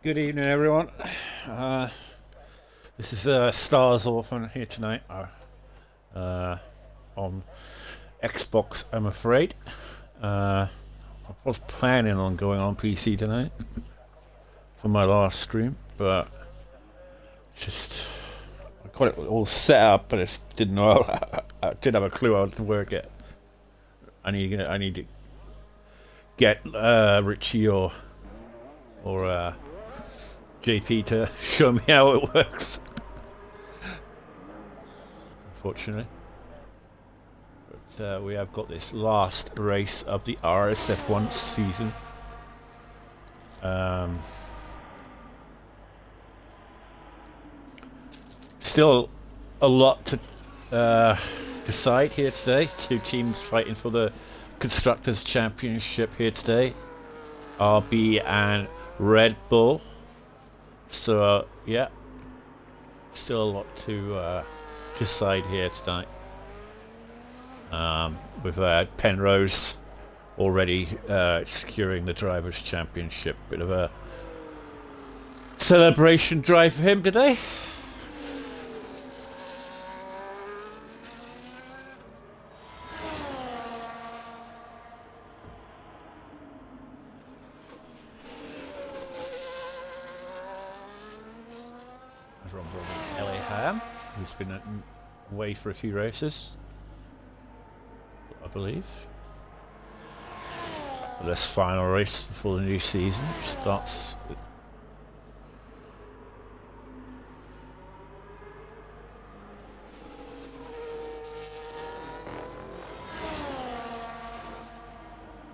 Good evening, everyone. Uh, this is Stars Orphan here tonight uh, on Xbox, I'm afraid. I was planning on going on PC tonight for my last stream, but just I got it all set up, but I just didn't know. I didn't have a clue how to work it. I need to get Richie or JP to show me how it works. Unfortunately. We have got this last race of the RSF1 season. Still a lot to decide here today. Two teams fighting for the Constructors' Championship here today. RB and Red Bull. So, yeah. Still a lot to decide here tonight. With Penrose already securing the Drivers' Championship. Bit of a celebration drive for him today. Ellie Ham, who's been away for a few races, I believe. For this final race before the new season, which starts.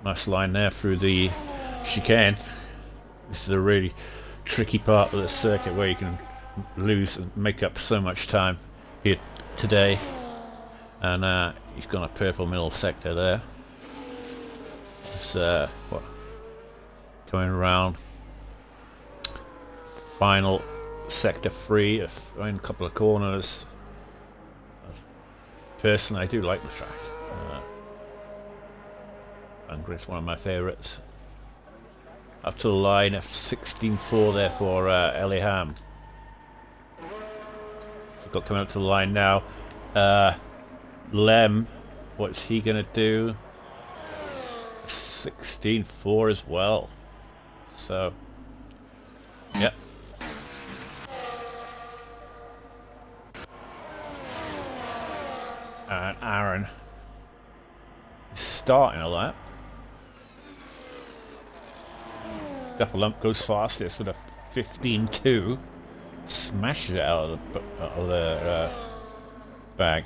Nice line there through the chicane. This is a really tricky part of the circuit where you can lose and make up so much time here today. And he's got a purple middle sector there. It's going around final sector 3 in a couple of corners. Personally, I do like the track. It's one of my favourites. Up to the line, F16.4 there for Ellie Ham. So got coming up to the line now. Lem, what's he gonna do? 16.4 as well. So, yep. And Aaron is starting a lap. Duffalump goes fastest with a 15.2. Smashes it out of the bag.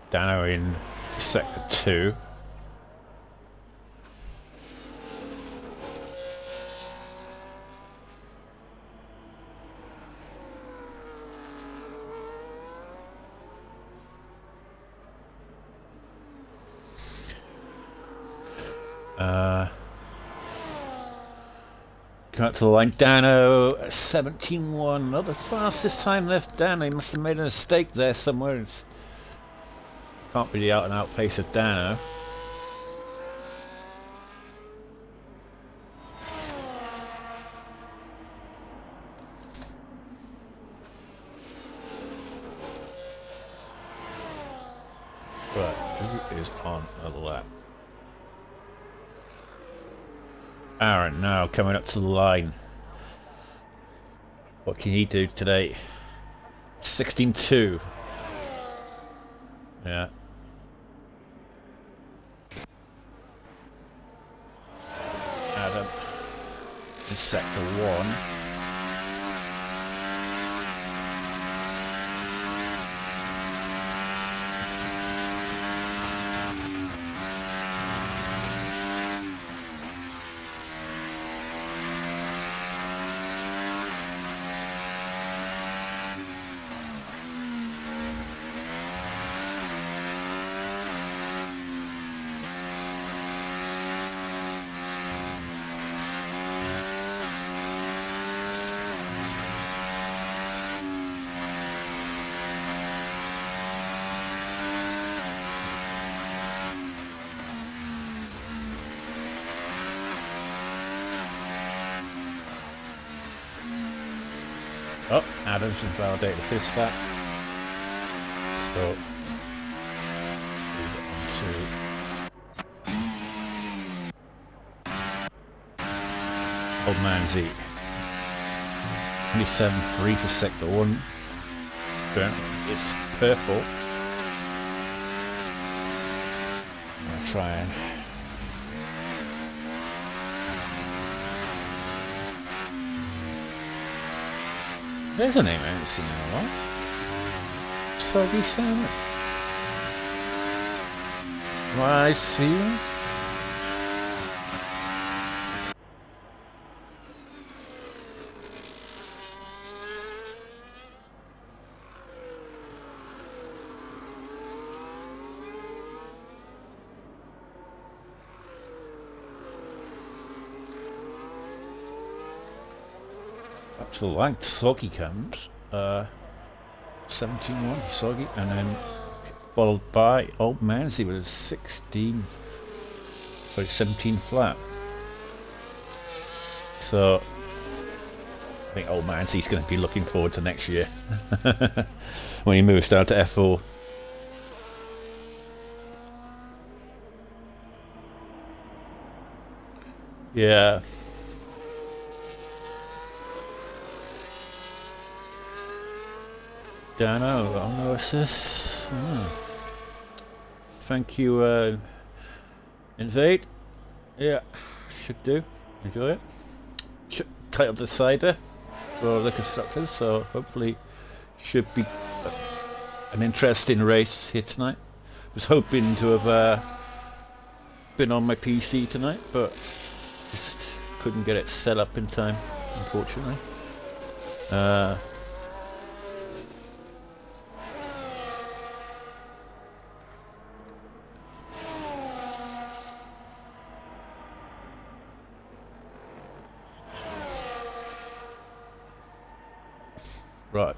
Dano in sector 2. Come out to the line, Dano 17.1. Not the fastest time left. Dano, he must have made a mistake there somewhere. It's can't be the out and out pace of Dano. But who is on a lap? Aaron now coming up to the line. What can he do today? 16.2. Yeah. Adam in sector 1. Oh, Adams invalidated his lap. So we get on to Old Man Z. 27.3 for sector 1. Apparently it's purple. I'm gonna try and there's a name I haven't seen in a while. Soggy Salmon. I see. Up to the light, Soggy comes. 17-1 Soggy, and then followed by Old Manzy with a 17 flat. So I think Old Manzy's going to be looking forward to next year when he moves down to F4. Yeah. Dano, no assist. Thank you, Invade. Yeah, should do. Enjoy it. Should tight up the cider for the constructors, so hopefully should be an interesting race here tonight. Was hoping to have been on my PC tonight, but just couldn't get it set up in time, unfortunately. Right.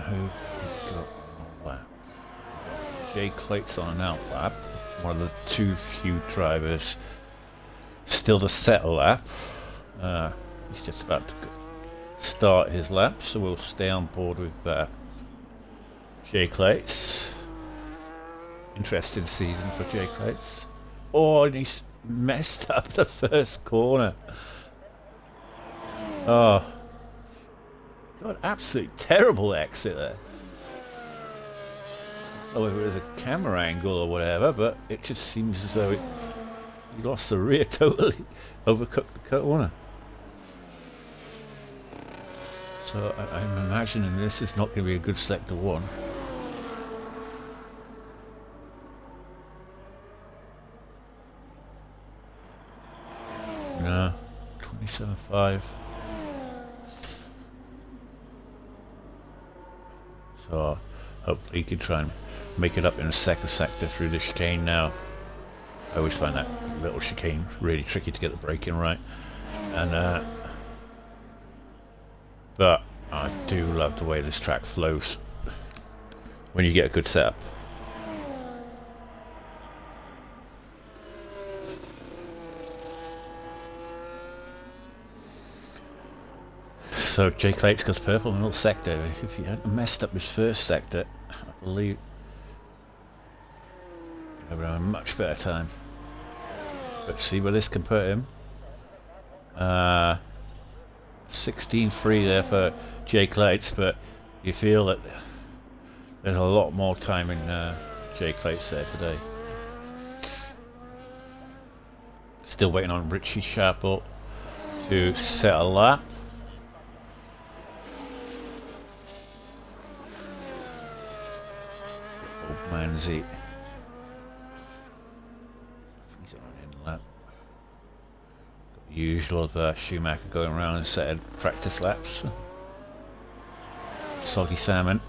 Who've we got on a lap? Jay Clate's on an out lap. One of the too few drivers still to set a lap. He's just about to start his lap, so we'll stay on board with Jay Clates. Interesting season for Jay Clates. Oh, and he's messed up the first corner. Oh. God, absolutely terrible exit there. Oh, if it was a camera angle or whatever, but it just seems as though he lost the rear totally, overcooked the corner. So I'm imagining this is not going to be a good sector 1. No, 27.5. So hopefully he can try and make it up in the second sector through the chicane now. I always find that little chicane really tricky to get the braking right. And but I do love the way this track flows when you get a good setup. So Jay Clate's got purple in a little sector. If he hadn't messed up his first sector, I believe he would have a much better time. But see where this can put him. 16.3 there for Jay Clates, but you feel that there's a lot more time in Jay Clates there today. Still waiting on Richie Sharple to set a lap. Manzy. He's on an in lap. Got the usual of Schumacher going around and setting practice laps. Soggy Salmon.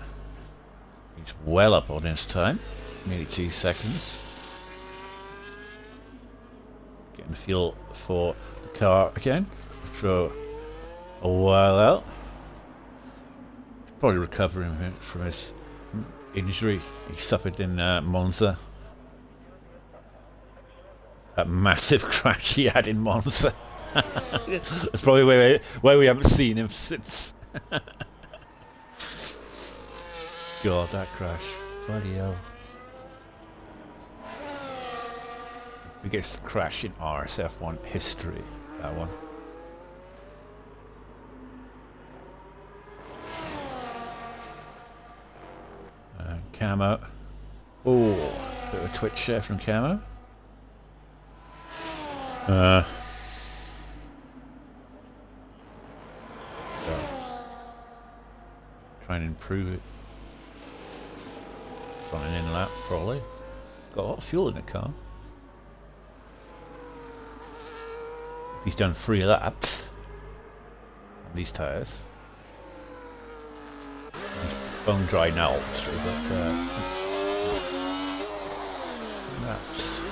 He's well up on his time. Nearly 2 seconds. Getting the feel for the car again after a while out. Probably recovering from his injury he suffered in Monza. That massive crash he had in Monza. That's probably why we haven't seen him since. God, that crash. Bloody hell. Biggest crash in RSF1 history, that one. Camo. Oh, bit of a twitch there from Camo. So, try and improve it. It's on an in-lap, probably. Got a lot of fuel in the car. If he's done 3 laps on these tyres. He's bone dry now, obviously, but laps.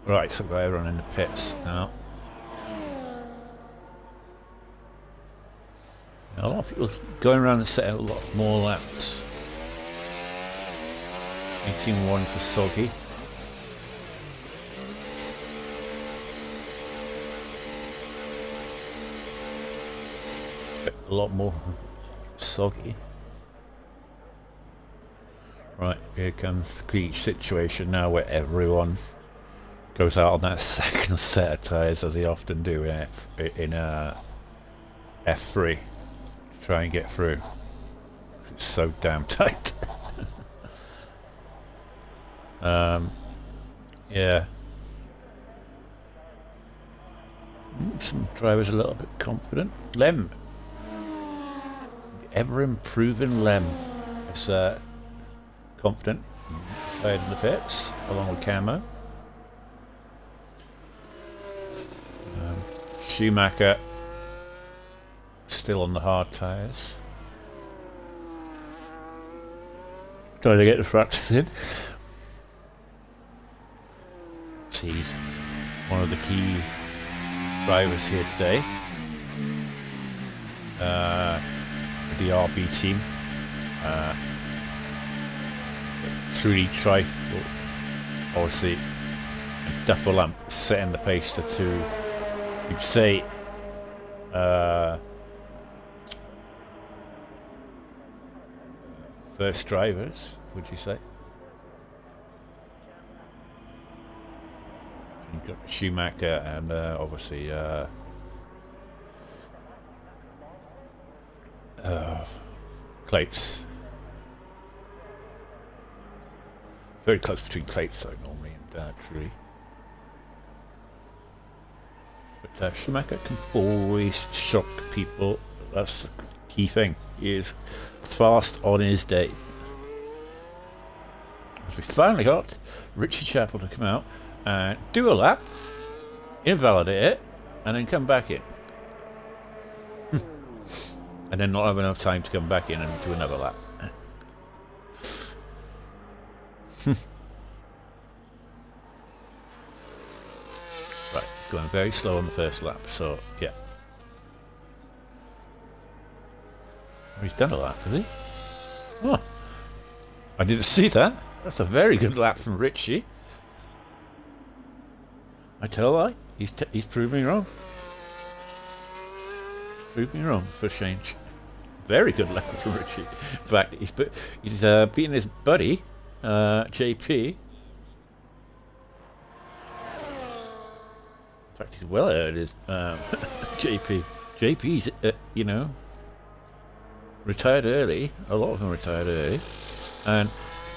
Right, so we've got everyone in the pits now. A lot of people going around and setting a lot more laps. 18-1 for Soggy. A lot more Soggy. Right, here comes the key situation now where everyone goes out on that second set of tyres as they often do in F3 to try and get through. It's so damn tight. Yeah. Some drivers a little bit confident. Lem. The ever-improving Lem is confident. Played in the pits along with Camo. Schumacher still on the hard tyres. Trying to get the practice in. He's one of the key drivers here today. The RB team. Truly trifle, obviously, and Duffel Lamp setting the pace to you'd say first drivers, would you say? You've got Schumacher and obviously Clates. Very close between Clates though normally and Truly. But Schumacher can always shock people. That's the key thing. He is fast on his day. As we finally got Richie Chapel to come out and do a lap, invalidate it, and then come back in. And then not have enough time to come back in and do another lap. Right, it's going very slow on the first lap, so yeah. Oh, he's done a lap, has he? Oh, I didn't see that. That's a very good lap from Richie. I tell a lie, he's proved me wrong. Proved me wrong for a change. Very good lap from Richie. In fact, he's beating his buddy, JP. In fact, he's well ahead of his JP. JP's, you know, retired early. A lot of them retired early, and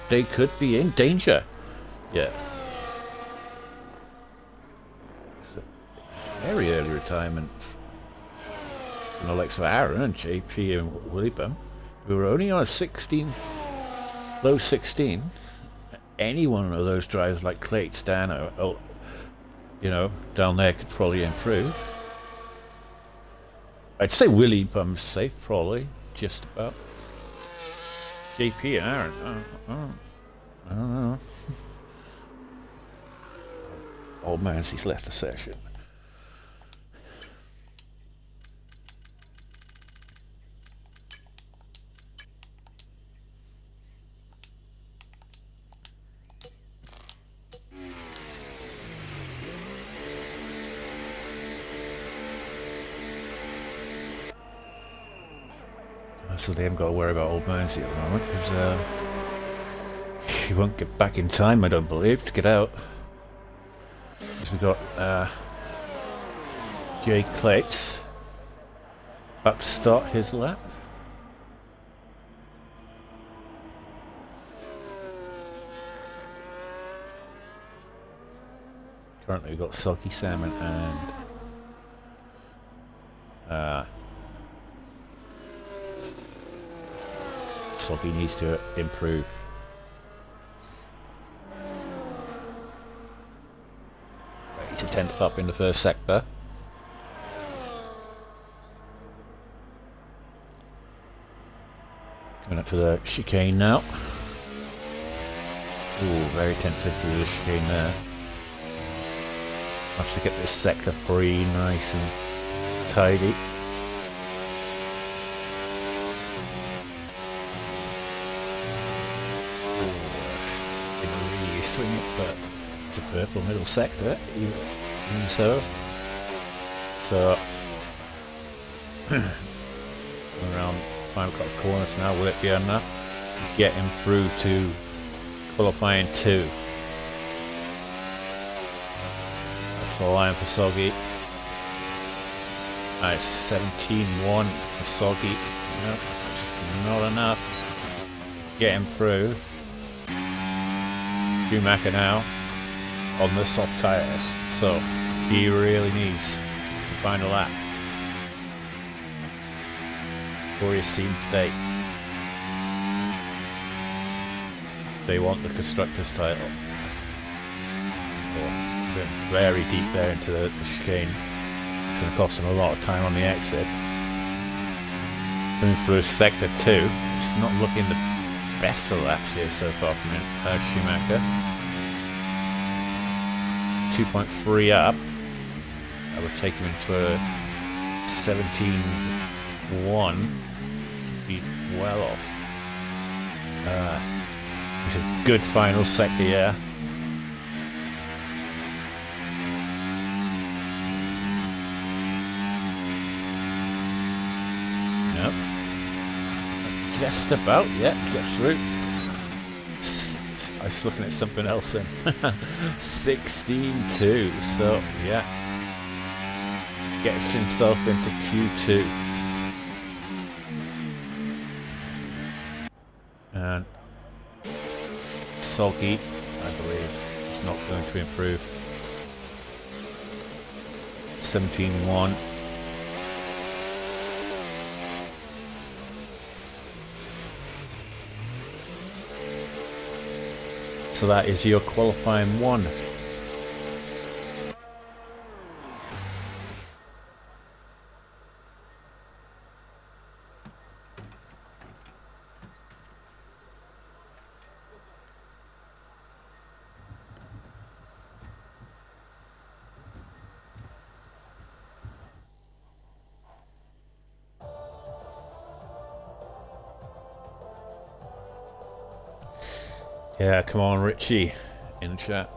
they could be in danger. Yeah. It's a very early retirement. And the likes of Aaron and JP and Willie Bum, who were only on a 16, low 16. Any one of those drivers like Clates, Dano, you know, down there could probably improve. I'd say Willie Bum's safe, probably, just about. JP and Aaron, I don't know. Old man's he's left the session. so they haven't got to worry about Old Mersey at the moment, because she won't get back in time, I don't believe, to get out. Because we've got Jay Clates about to start his lap. Currently we've got Soggy Salmon and Soggy needs to improve. He's a 10th up in the first sector. Coming up to the chicane now. Ooh, very tentative through the chicane there. Have to get this sector free, nice and tidy. Didn't really swing it, but it's a purple middle sector, even so. So, around 5 o'clock corners now, will it be enough to get him through to qualifying 2? That's the line for Soggy. It's 17-1 for Soggy. Nope, it's not enough. Get him through. Schumacher now on the soft tyres, so he really needs the final lap for his team today. They want the constructors title. They're very deep there into the chicane. It's going to cost them a lot of time on the exit. Coming through sector 2, it's not looking the best of laps here so far from Schumacher. 2.3 up. That would take him into a 17-1. Should be well off. It's a good final sector here. Yep. Just about, yeah, gets through. I was looking at something else then. 16-2, so yeah. Gets himself into Q2. And Soggy, I believe, is not going to improve. 17-1. So that is your qualifying 1. Yeah, come on, Richie, in chat.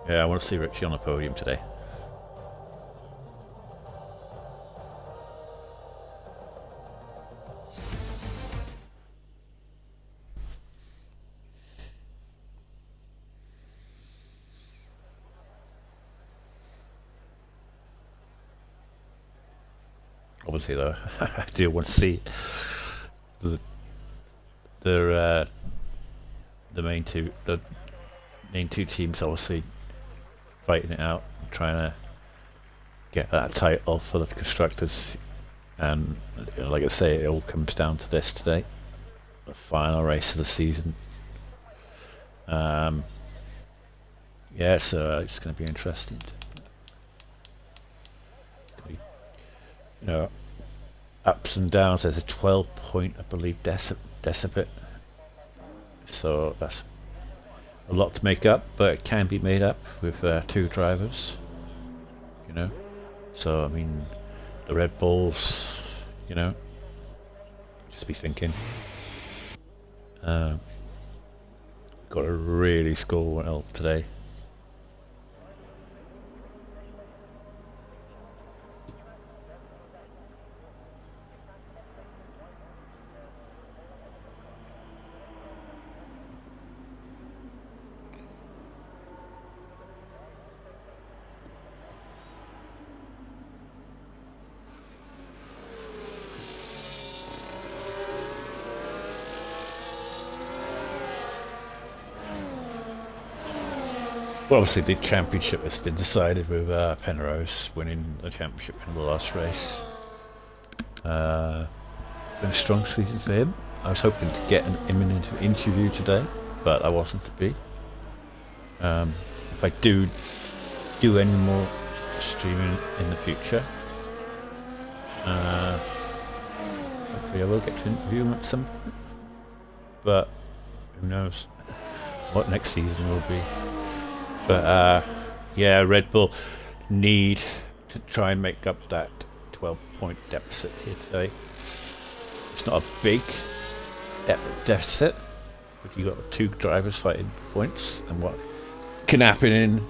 Yeah, I want to see Richie on the podium today. Obviously, though, I do want to see the main two teams obviously fighting it out, trying to get that title for the constructors. And you know, like I say, it all comes down to this today, the final race of the season. Yeah, so it's going to be interesting. You know, ups and downs. There's a 12-point, I believe, decibit. So that's a lot to make up, but it can be made up with 2 drivers. You know, so I mean, the Red Bulls. You know, just be thinking. Got to really score well today Well, obviously the championship has been decided with Penrose winning the championship in the last race. Been a strong season for him. I was hoping to get an imminent interview today, but I wasn't to be. If I do any more streaming in the future, hopefully I will get to interview him at some point. But who knows what next season will be. But yeah, Red Bull need to try and make up that 12-point deficit here today. It's not a big deficit, but you got two drivers fighting points, and what can happen in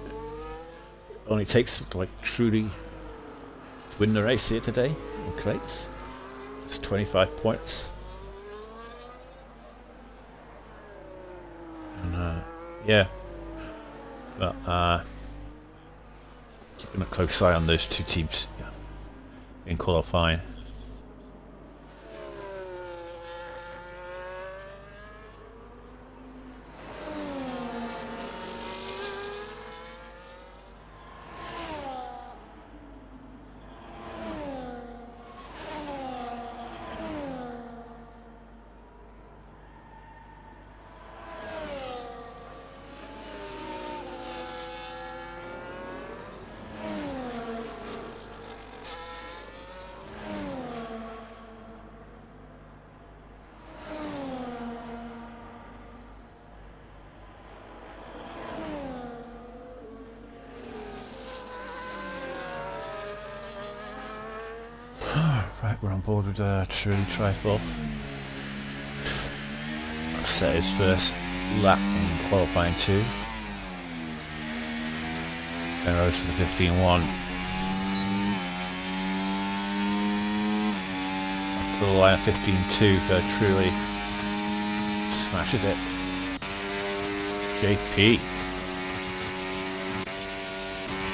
only takes like truly to win the race here today in crates. It's 25 points. And yeah, but keeping a close eye on those two teams in qualifying. Right, we're on board with Truly Trifle. Set his first lap in qualifying 2. Penrose for the 15-1. Up to the line of 15-2 for Truly. Smashes it. JP.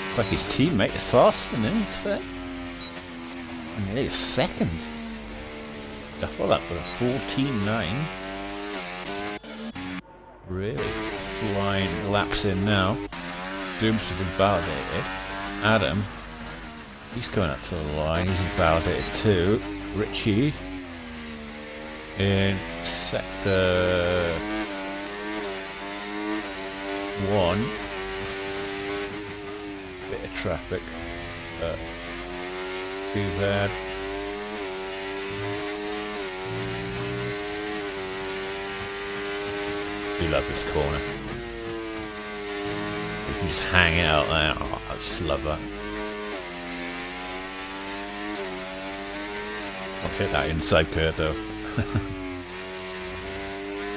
Looks like his teammate is faster than him today. And he is second. I thought that was a 14.9. Really flying laps in now. Dooms has invalidated. Adam, he's going up to the line. He's invalidated too. Richie in sector 1. Bit of traffic, but too bad. I do love this corner. You can just hang out there. Oh, I just love that. I'll hit that inside curve though.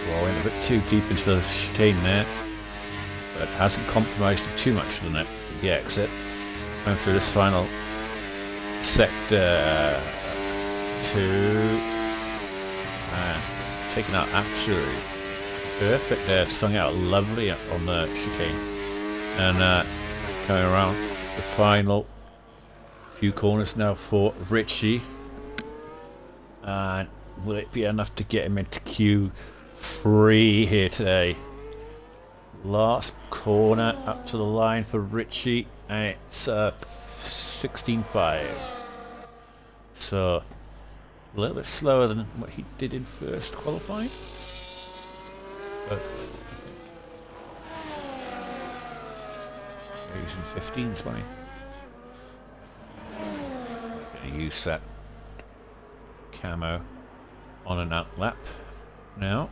Well, I went a bit too deep into the chicane there, but it hasn't compromised him too much for the exit. Going through this final sector 2 and taking out absolutely perfect there, sung out lovely on the chicane, and going around the final few corners now for Richie. And will it be enough to get him into Q3 here today? Last corner up to the line for Richie, and it's 16.5. So a little bit slower than what he did in first qualifying. But I think using 15.20. Going to use that camo on and out lap now.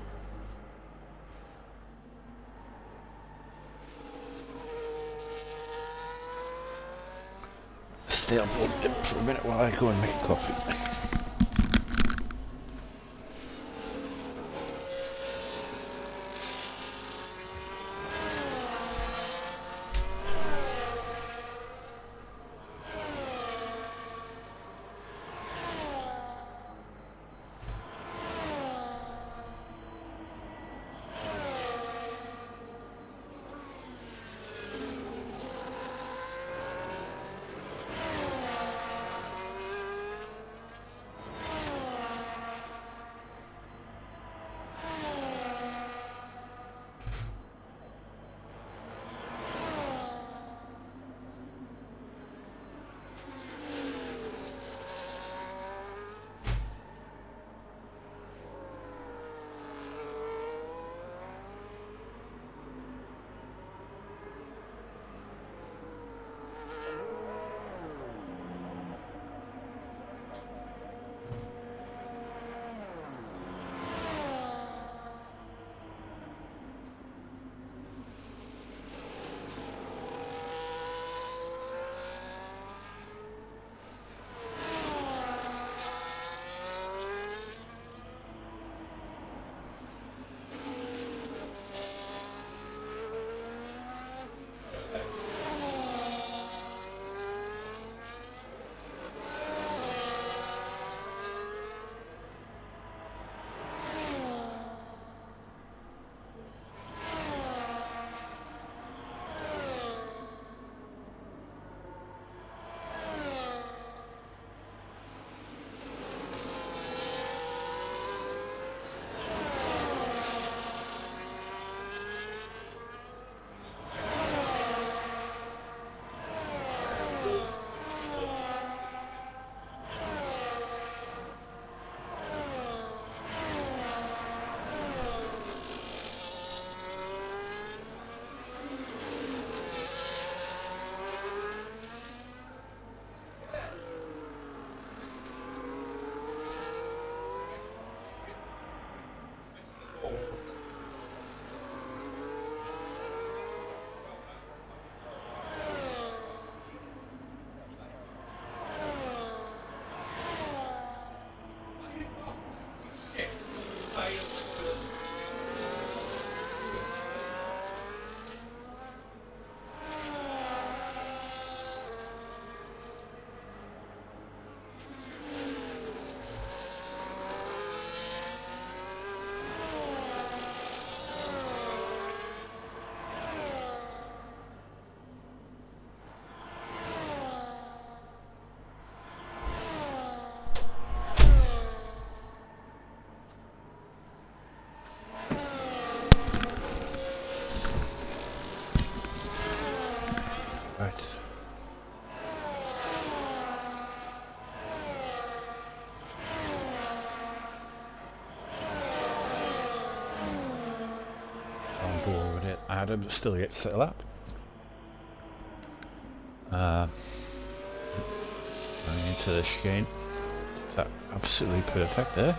Stay on board for a minute while I go and make coffee. Adam's still yet to settle up. Going into the chicane. Is that absolutely perfect there?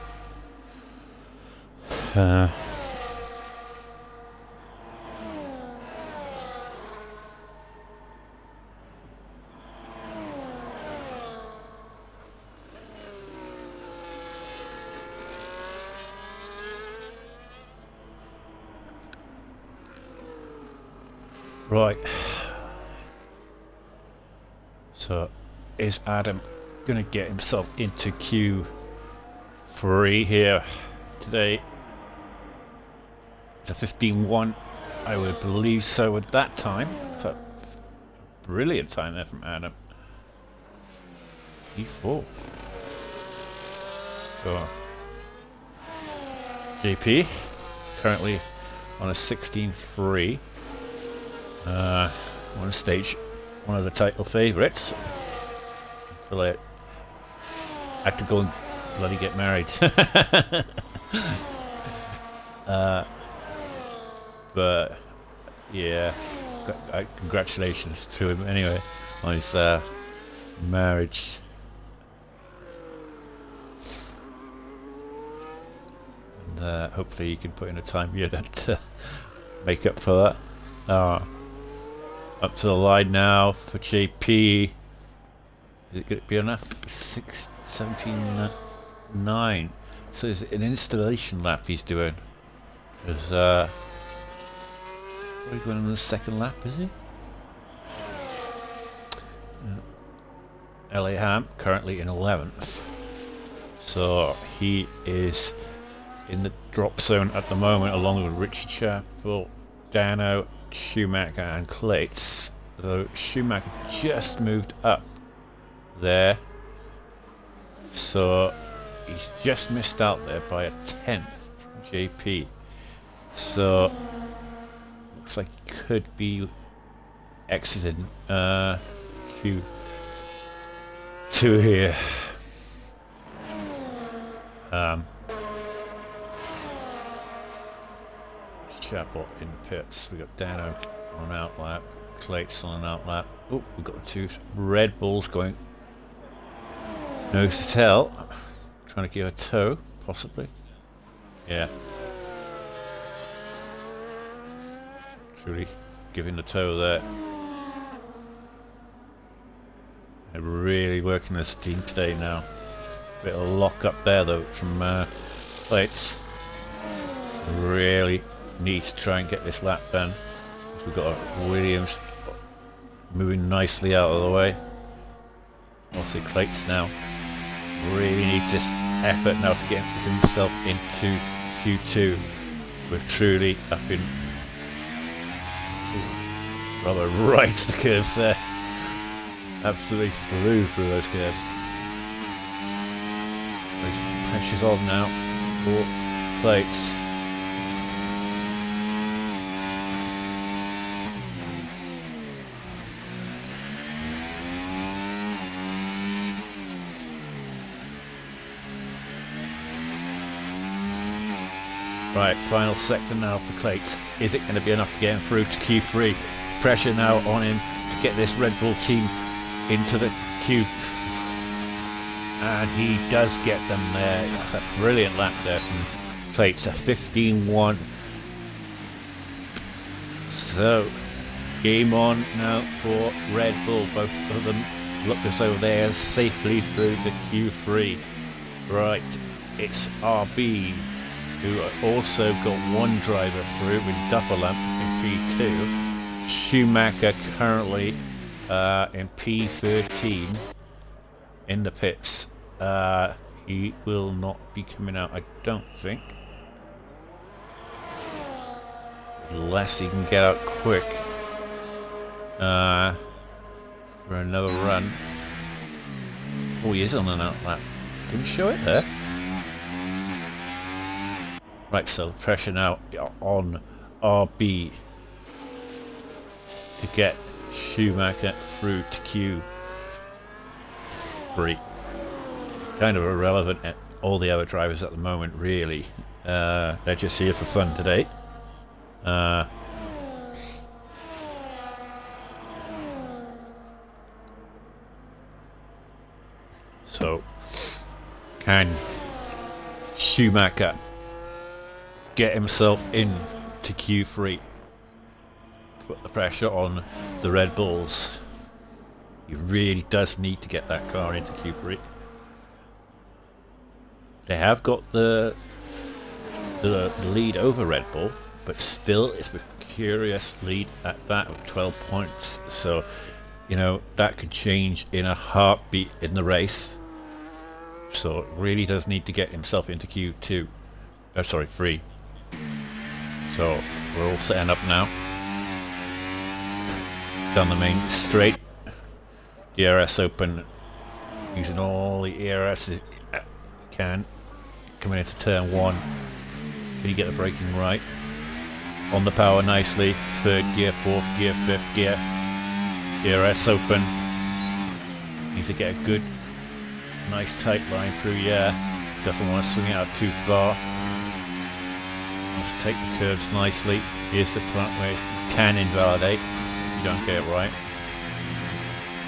Right. So, is Adam gonna get himself into Q3 here today? It's a 15-1. I would believe so at that time. So, brilliant time there from Adam. Q4. So, JP currently on a 16-3. One stage, one of the title favourites. So I had to go and bloody get married. But yeah, congratulations to him anyway on his marriage. And hopefully he can put in a time here to make up for that. Up to the line now for JP. Is it going to be enough? 17.9. So it's an installation lap he's doing. There's what are you going on the second lap, is he? LA Ham currently in 11th. So he is in the drop zone at the moment along with Richie Chapel, Dano, Schumacher and Clates. Though Schumacher just moved up there, so he's just missed out there by a 10th from JP. So looks like he could be exiting Q2 here. Chapel in pits. We got Dano on an outlap, Clates on an outlap. Oh, we've got the two Red Bulls going nose to tail, trying to give a tow, possibly. Yeah. Truly giving the tow there. They're really working this team today now. Bit of lock up there though from Clates. Really need to try and get this lap done. We've got Williams moving nicely out of the way. Obviously Clates now really needs this effort now to get himself into Q2 with Truly up in rather right the curves there. Absolutely flew through those curves. Pressure's on now for Clates. Right, final sector now for Clates. Is it going to be enough to get him through to Q3? Pressure now on him to get this Red Bull team into the Q. And he does get them there. That's a brilliant lap there from Clates, a 15-1. So, game on now for Red Bull. Both of them look as though they are safely through the Q3. Right, it's RB, who also got one driver through with Dupperlamp in P2. Schumacher currently in P13 in the pits. He will not be coming out, I don't think. Unless he can get out quick for another run. Oh, he is on an outlap. Didn't show it there. Right, so pressure now on RB to get Schumacher through to Q3. Kind of irrelevant at all the other drivers at the moment, really. They're just here for fun today. So, can Schumacher get himself into Q3? Put the pressure on the Red Bulls. He really does need to get that car into Q3. They have got the lead over Red Bull, but still it's a curious lead at that of 12 points. So, you know, that could change in a heartbeat in the race. So it really does need to get himself into Q2. Sorry, 3. So we're all setting up now. Down the main straight. DRS open. Using all the ERS it can. Coming into turn 1. Can you get the braking right? On the power nicely. 3rd gear, 4th gear, 5th gear. DRS open. Needs to get a good, nice tight line through, yeah. Doesn't want to swing it out too far. Wants to take the curves nicely. Here's the point where you can invalidate if you don't get it right.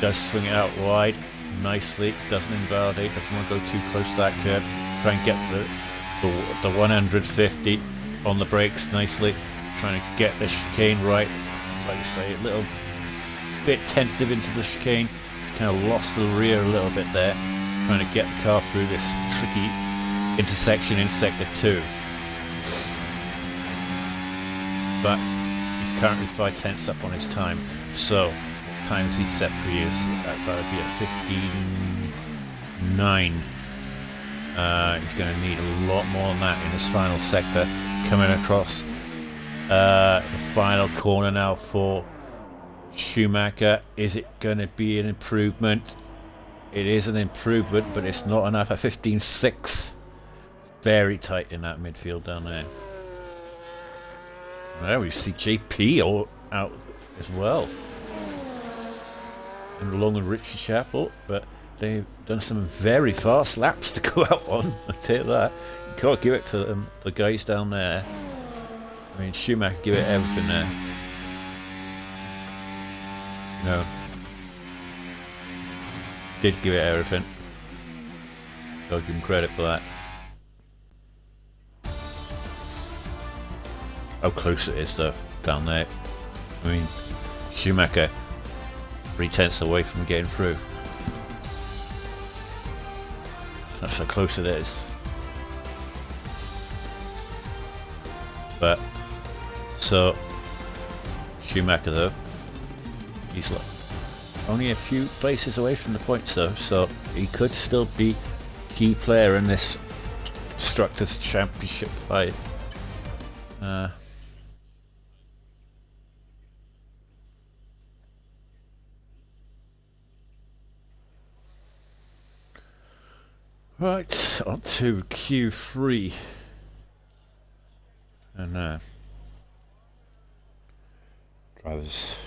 Does swing it out wide nicely. Doesn't invalidate. Doesn't want to go too close to that curve. Try and get the 150 on the brakes nicely. Trying to get the chicane right. Like I say, a little bit tentative into the chicane. He's kind of lost the rear a little bit there. Trying to get the car through this tricky intersection in sector 2. But he's currently 5/10 up on his time. So what time is he set for you? That would be a 15.9. He's going to need a lot more than that in this final sector. Coming across the final corner now for Schumacher. Is it going to be an improvement? It is an improvement, but it's not enough. A 15.6. Very tight in that midfield down there. Well, we see JP all out as well. And along with Richie Chapel, but they've done some very fast laps to go out on. I'll tell you that. You can't give it to them, the guys down there. I mean, Schumacher give it everything there. No. Did give it everything. Gotta give him credit for that. How close it is though, down there. I mean, Schumacher 3/10 away from getting through. That's how close it is. But, so, Schumacher though, he's only a few places away from the points though, so he could still be key player in this Constructors' Championship fight. Right, on to Q3. And drivers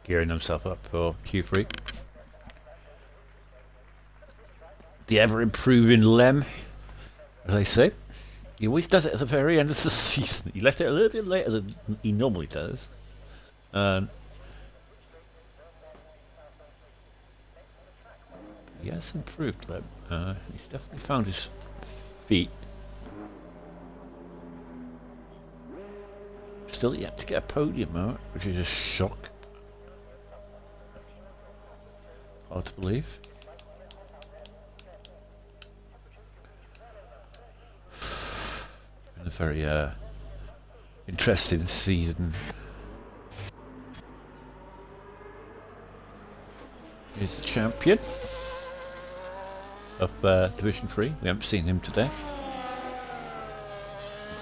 gearing themselves up for Q3. The ever-improving Lem, as I say. He always does it at the very end of the season. He left it a little bit later than he normally does. He has improved, Lem. He's definitely found his feet. Still yet to get a podium out, which is a shock. Hard to believe. Been a very interesting season. Here's the champion of Division 3. We haven't seen him today.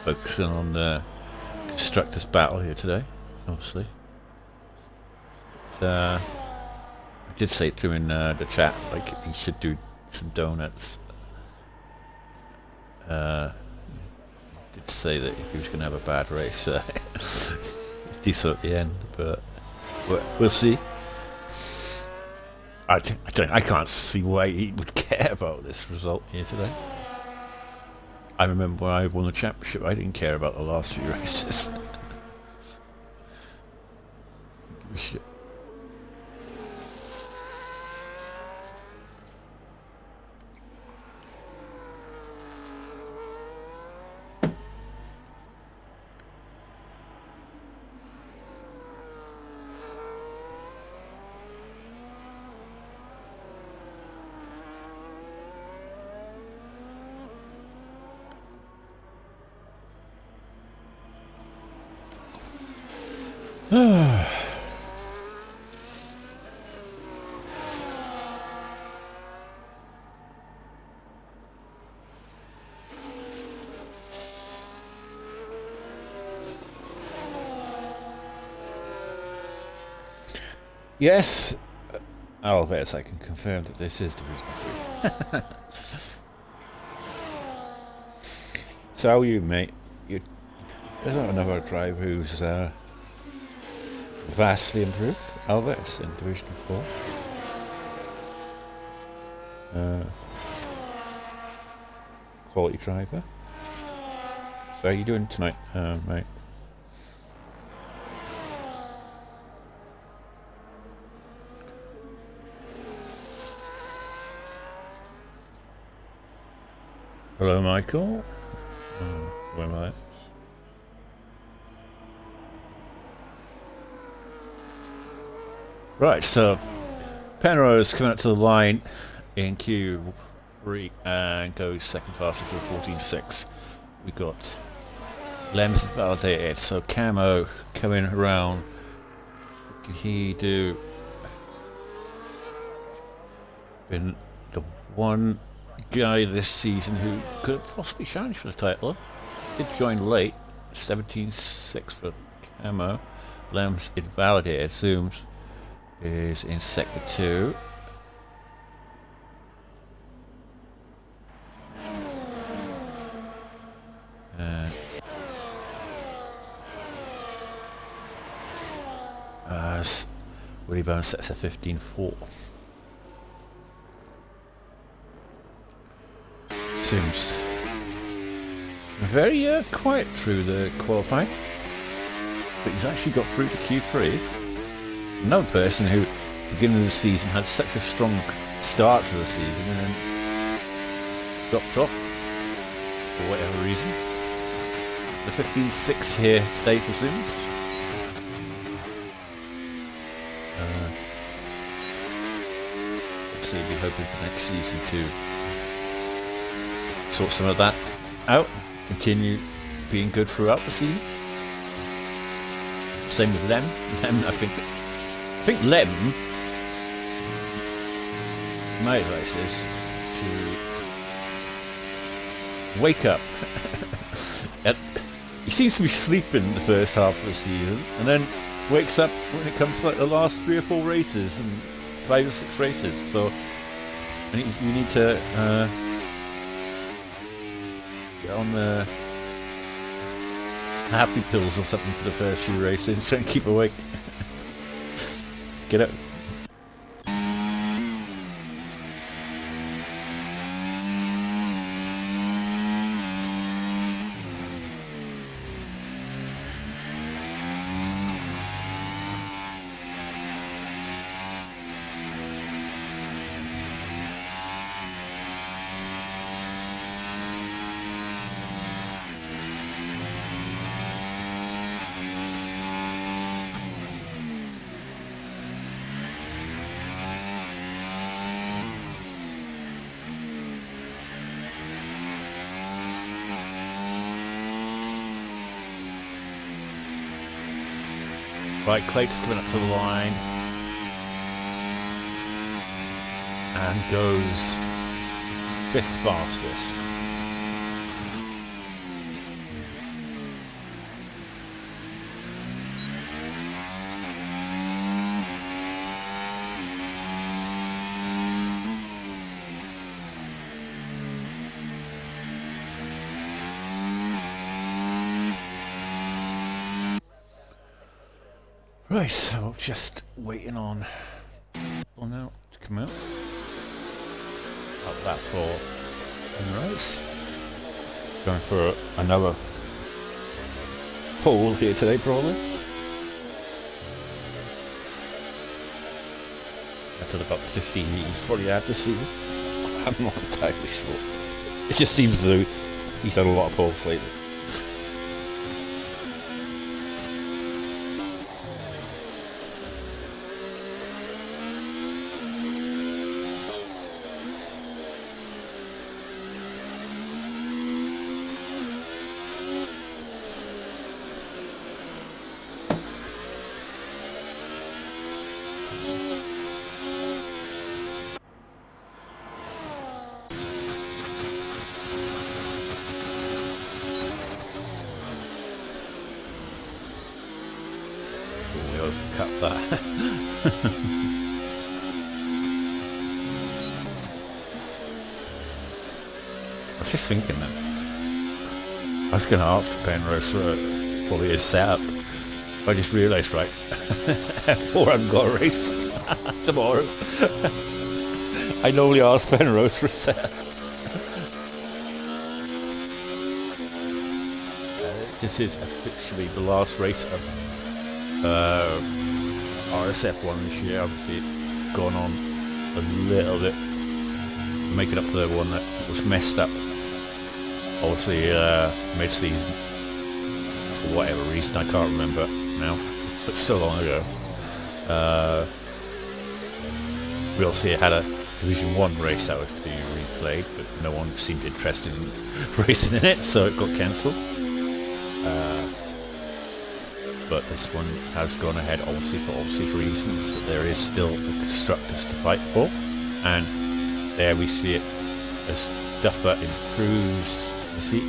Focusing on the Constructors' Battle here today, obviously. But, I did say to him in the chat, like, he should do some donuts. Did say that if he was going to have a bad race, do so at the end, but we'll see. I can't see why he would care about this result here today. I remember when I won the championship, I didn't care about the last few races. Give a shit. Yes, Alves, I can confirm that this is Division 3. So how are you, mate? There's not another driver who's vastly improved. Alves in Division 4. Quality driver. So how are you doing tonight, mate? Hello, Michael. Where am I? Right, so Penrose coming up to the line in Q3 and goes second fastest for 14.6. We got Lems validated, so Camo coming around. What can he do? Been the one guy this season who could have possibly challenged for the title. Did join late, 17.6 for Camo. Lems invalidated, Zooms is in sector 2. Willie Bones sets a 15.4. Seems very quiet through the qualifying, but he's actually got through to Q3. Another person who, beginning of the season, had such a strong start to the season and then dropped off for whatever reason. The 15.6 here today for Zooms. So you'll be hoping for next season to sort some of that out, continue being good throughout the season. Same with Lem. I think Lem, my advice is to wake up. He seems to be sleeping the first half of the season, and then wakes up when it comes to like the last 3 or 4 races and 5 or 6 races. So you need to get on the happy pills or something for the first few races. Try and keep awake. Get up. Right, Clate's coming up to the line and goes 5th fastest. Right, so just waiting on now to come out. Up that for Penrose. Going for another pole here today, probably. After about 15 he's probably had to see. I'm not entirely sure. It just seems as though he's done a lot of poles lately. that. I was just thinking that I was going to ask Penrose for his setup. I just realised, right, F4 haven't got a race tomorrow. I normally ask Penrose for a setup. This is officially the last race of RSF1 this year. Obviously it's gone on a little bit, making up for the one that was messed up obviously mid-season for whatever reason. I can't remember now, but so long ago. We also had a Division 1 race that was to be replayed, but no one seemed interested in racing in it, so it got cancelled. But this one has gone ahead, obviously for reasons that there is still the constructors to fight for, and there we see it as Duffer improves. You see,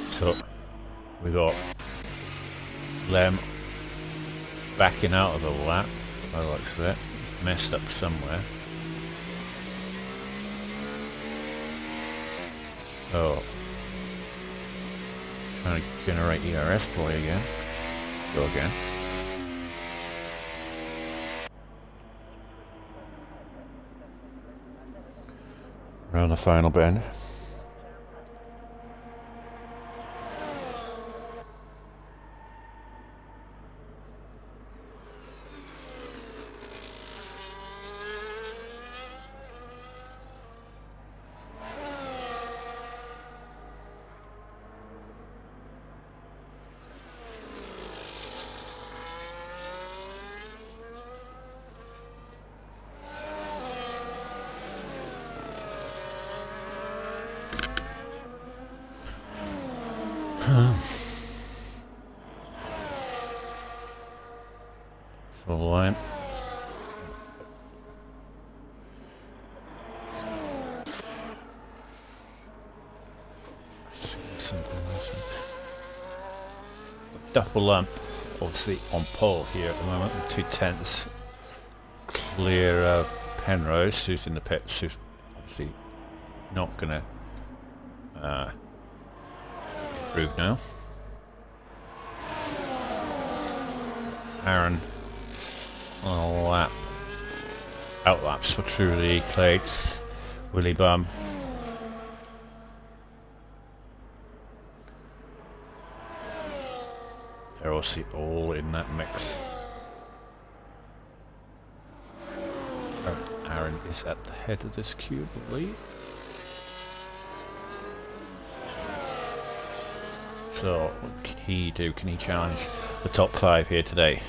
so we got Lem backing out of the lap. I like that. Messed up somewhere. Oh. Trying to generate ERS for you again. Go again. Around the final bend. Full line. Double lamp, obviously on pole here at the moment, 2/10 clear of Penrose, who's in the pits, who's obviously not gonna improve now. Aaron on a lap, outlaps for Truly, Clates, Willy Bum. They're also all in that mix. Aaron is at the head of this queue, I believe. So, what can he do? Can he challenge the top 5 here today?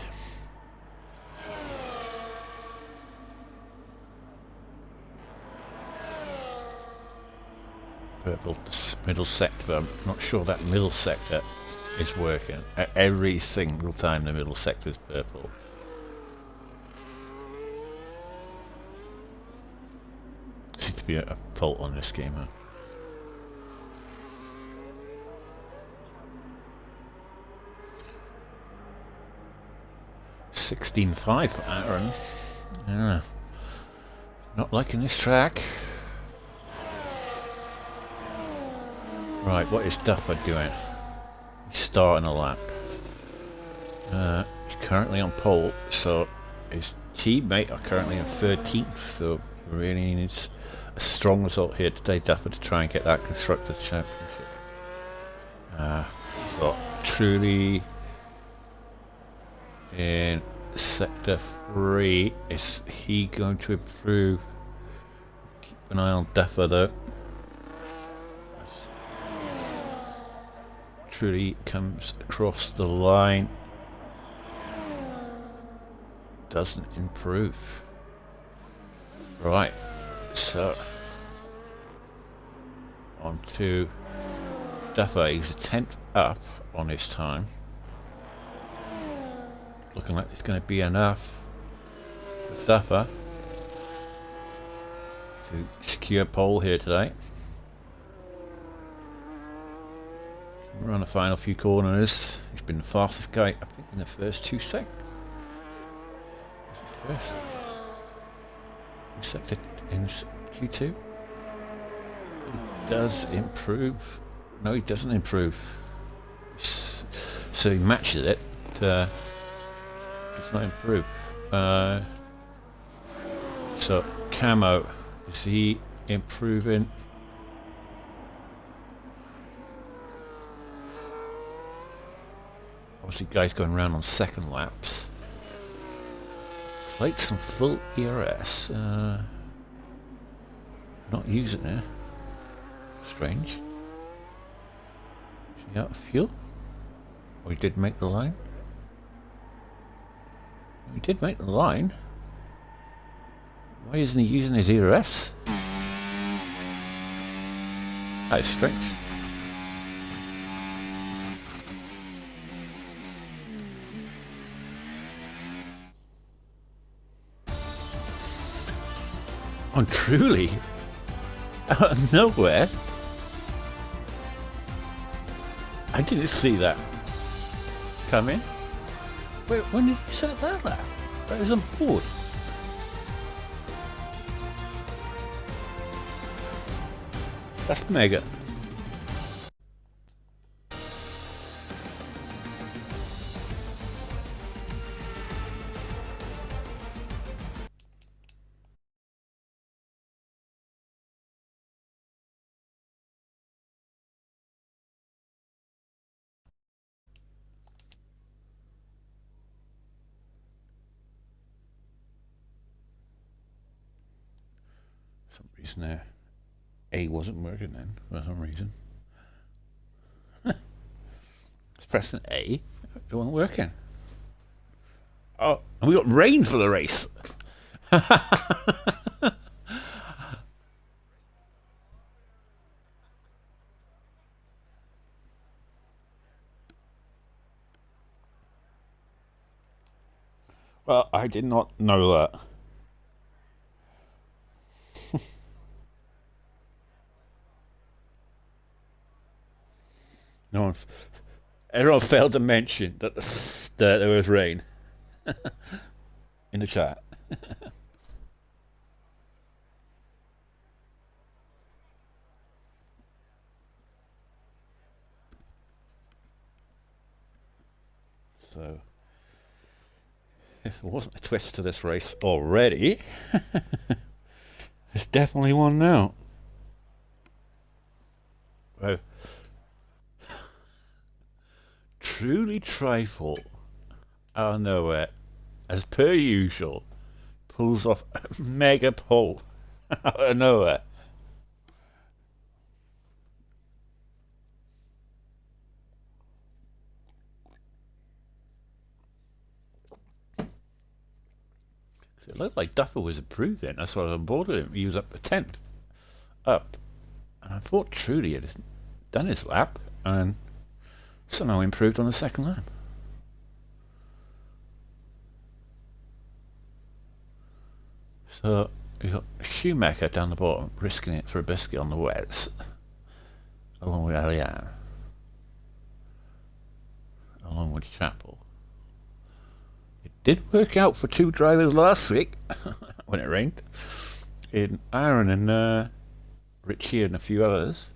Purple middle sector, but I'm not sure that middle sector is working. Every single time the middle sector is purple. Seems to be a fault on this game, huh? $16.5 for Aaron. Yeah. Not liking this track. Right, what is Duffer doing? He's starting a lap. He's currently on pole, so his teammate are currently in 13th, so he really needs a strong result here today, Duffer, to try and get that Constructors' Championship. Got Truly in Sector 3. Is he going to improve? Keep an eye on Duffer though. Truly comes across the line. Doesn't improve. Right, so on to Duffer. He's a 10th up on his time. Looking like it's going to be enough for Duffer to secure pole here today. Run the final few corners. He's been the fastest guy, I think, in the first 2 seconds. First in sector in Q2. He does improve. No, he doesn't improve. So he matches it. Does not improve. So Camo, is he improving? Obviously, guys going around on second laps. Plates and full ERS. Not using it. Strange. Is he out of fuel? Or he did make the line? He did make the line. Why isn't he using his ERS? That is strange. On Truly, out of nowhere. I didn't see that come in. Wait, when did he set that up? That is on board. That's mega. For some reason A wasn't working then, for some reason. It's pressing A, it wasn't working. Oh, and we got rain for the race. Well, I did not know that. No one, everyone failed to mention that there was rain in the chat. So, if there wasn't a twist to this race already, there's definitely one now. Well, Truly Trifle, out of nowhere, as per usual, pulls off a mega pole out of nowhere. So it looked like Duffer was improved then. That's why I was on board with him. He was up a 10th. Up. And I thought Truly had done his lap and somehow improved on the second lap. So we got Schumacher down the bottom, risking it for a biscuit on the wets, along with Allianz, along with Chapel. It did work out for 2 drivers last week when it rained, in Aaron and Richie and a few others.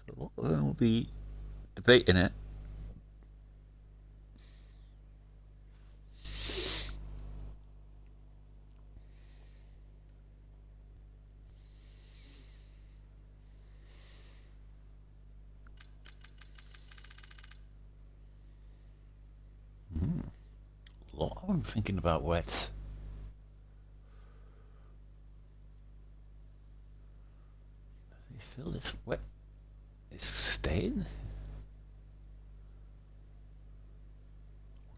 So a lot of them will be debating it. A lot of them thinking about wets. Does he feel this wet is staying?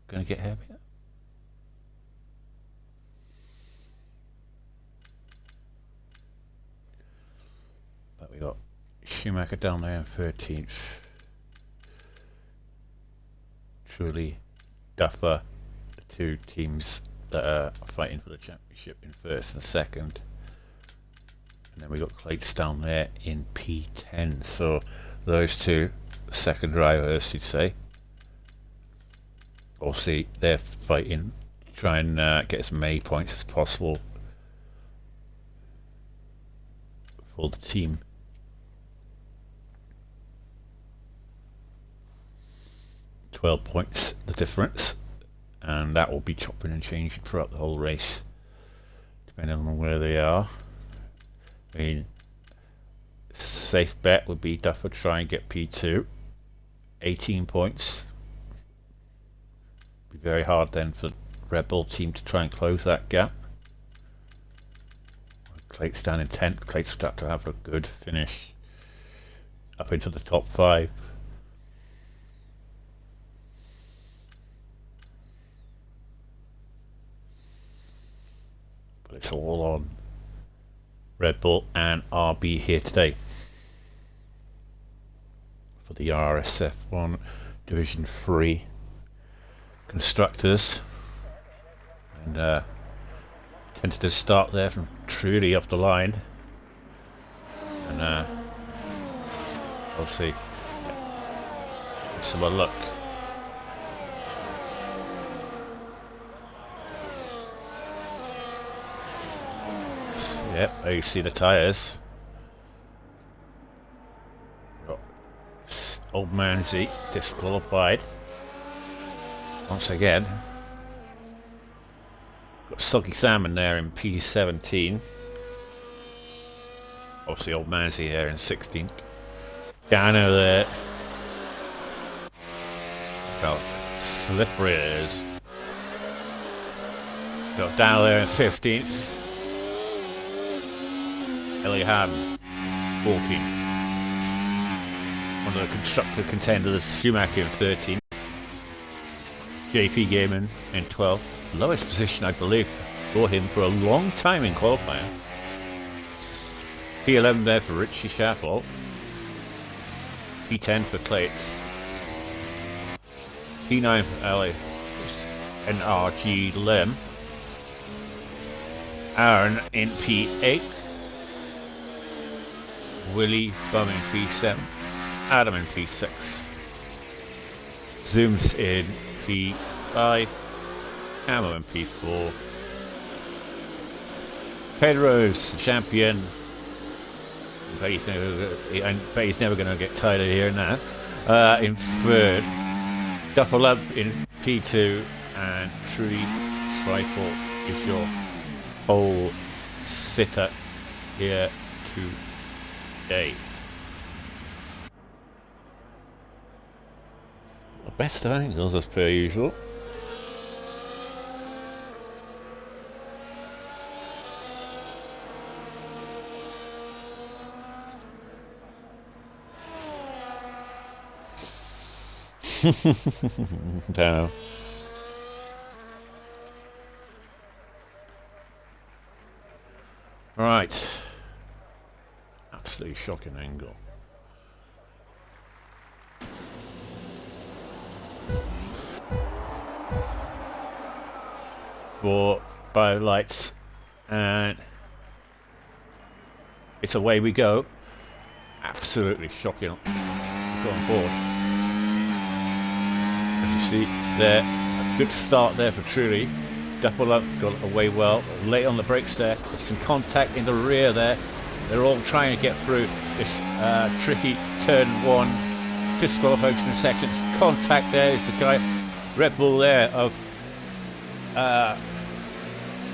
Gonna get heavier? But we got Schumacher down there in 13th. Truly, Duffer, the 2 teams that are fighting for the championship in 1st and 2nd. And then we got Clates down there in P10. So those two second drivers, you'd say. Obviously, they're fighting to try and get as many points as possible for the team. £12 points the difference, and that will be chopping and changing throughout the whole race, depending on where they are. I mean, safe bet would be Duffer try and get P2, 18 points. Be very hard then for the Red Bull team to try and close that gap. Clate's down in 10th. Clate's would have to have a good finish up into the top 5. But it's all on Red Bull and RB here today for the RSF1 Division 3 constructors, and tentative start there from Trulli off the line, and obviously let's have a look. Yep, there you see the tyres. Old Manzi disqualified once again. Got Soggy Salmon there in P17. Obviously Old Manzi there in 16th. Dano there. Look how slippery it is. Got Dano there in 15th. Ellie Haddon, 14. One of the constructor contenders, Schumacher in 13th. JP Gaiman in 12th. Lowest position, I believe, for him for a long time in qualifying. P11 there for Richie Shaffold. P10 for Clates. P9 for Ali NRG Lem. Aaron in P8. Willie Bum in P7. Adam in P6. Zooms in P5. Camo in P4. Pedro's the champion. I bet he's never going to get tired of hearing that. In third. Duffalub in P2. And Trulli Trifle is your whole sitter here today. Best of angles as per usual. Down. Right. Absolutely shocking angle. For BioLights, and it's away we go. Absolutely shocking. Go on board. As you see there, a good start there for Trulli. Duffalub got away well. Late on the brakes there. There's some contact in the rear there. They're all trying to get through this tricky turn 1 disqualification section. Contact there. There's a guy, Red Bull there of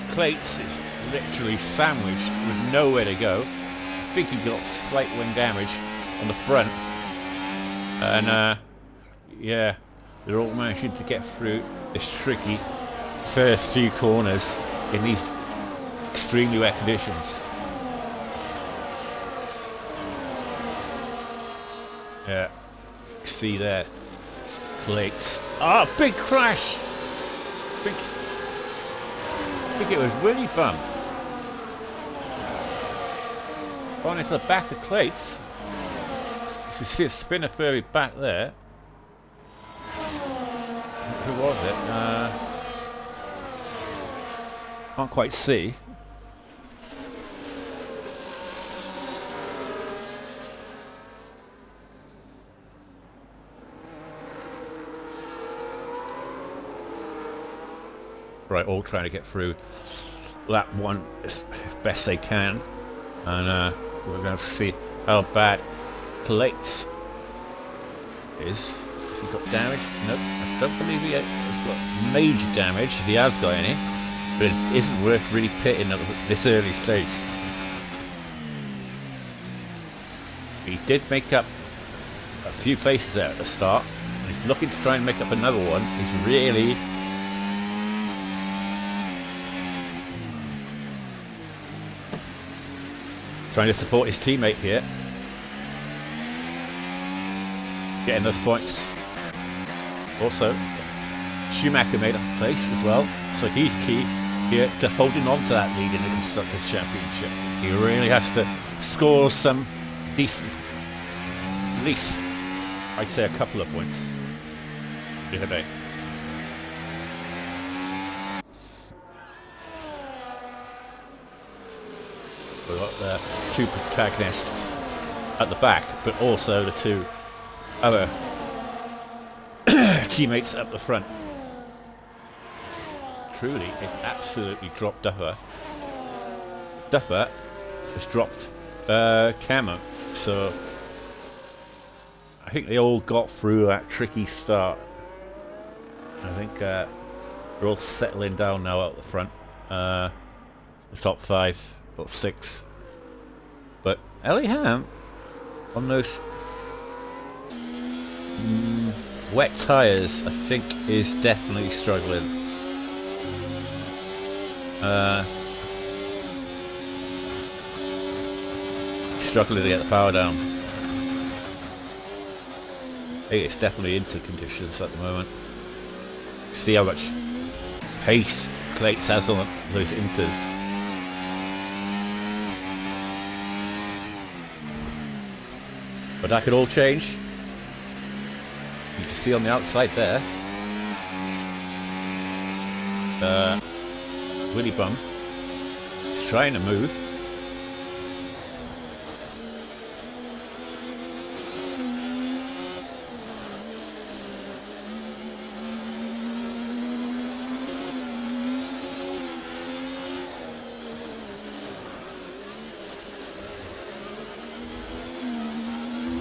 Clates is literally sandwiched with nowhere to go. I think he got slight wing damage on the front, and yeah, they're all managing to get through this tricky first few corners in these extremely wet conditions. Yeah, see there, Clates. Ah, big crash. I think it was Willie Bum. On into the back of Clates. You see a spinner furry back there. Who was it? Can't quite see. right, all trying to get through lap 1 as best they can, and we're going to see how bad Clates is. Has he got damage? Nope, I don't believe he has got major damage, if he has got any, but it isn't worth really pitting at this early stage. He did make up a few places there at the start, and he's looking to try and make up another one. He's really trying to support his teammate here, getting those points. Also, Schumacher made up a place as well, so he's key here to holding on to that lead in the Constructors' Championship. He really has to score some decent, at least I'd say a couple of points today. We've got the two protagonists at the back, but also the two other teammates up the front. Truly, it's absolutely dropped Duffer. Duffer has dropped Camo, so I think they all got through that tricky start. I think they're all settling down now out the front. The top 5, top 6. But Ellie Ham on those wet tyres, I think, is definitely struggling. Struggling to get the power down. I think it's definitely into conditions at the moment. See how much pace Clates has on those inters. But that could all change. You can see on the outside there, Willy Bum is trying to move.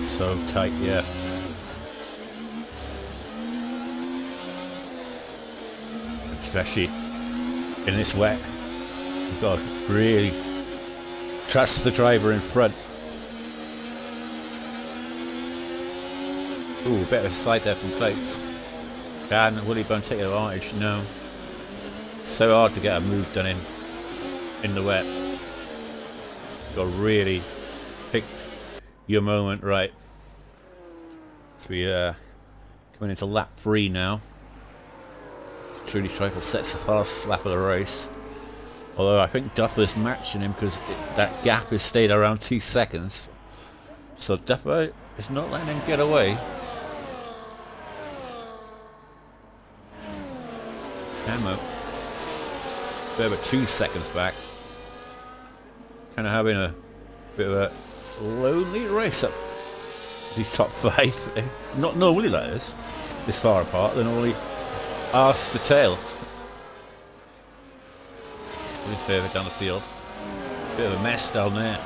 So tight, yeah. Especially in this wet, you've got to really trust the driver in front. Ooh, bit of a slide there from Clates. Can Willy Bum take advantage? No. So hard to get a move done in the wet. You've got to really pick your moment right. So we coming into lap 3 now. Truly Trifle sets the fastest lap of the race. Although I think Duffer's matching him because that gap has stayed around 2 seconds. So Duffer is not letting him get away. Camo, over 2 seconds back. Kind of having a bit of a lonely race up these top 5. Not normally that is this far apart. They're normally arse to tail. A bit further down the field. Bit of a mess down there.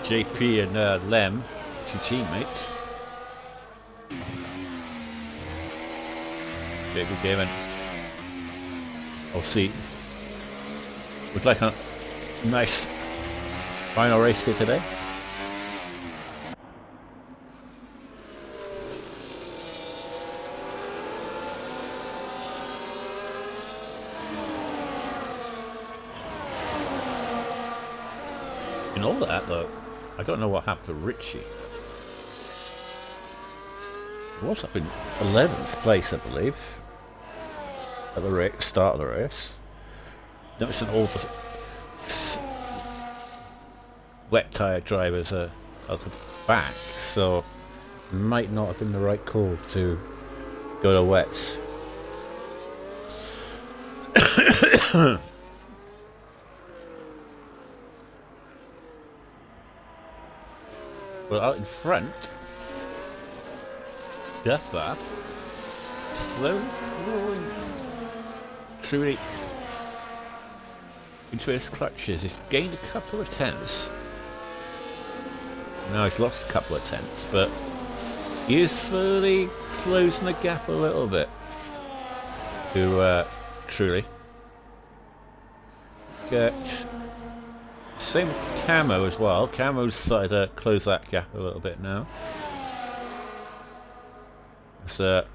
JP and Lem, 2 teammates. Big game, and obviously would like a nice final race here today. In all that, though, I don't know what happened to Richie. He was up in 11th place, I believe, at the start of the race. Noticing all the wet tyre drivers are at the back, so it might not have been the right call to go to wets. Well, out in front, Duffer slowly crawling. Truly into his clutches. He's gained a couple of tenths. Now he's lost a couple of tenths, but he is slowly closing the gap a little bit to Trulli. Get same with Camo as well. Camo's started to close that gap a little bit now. So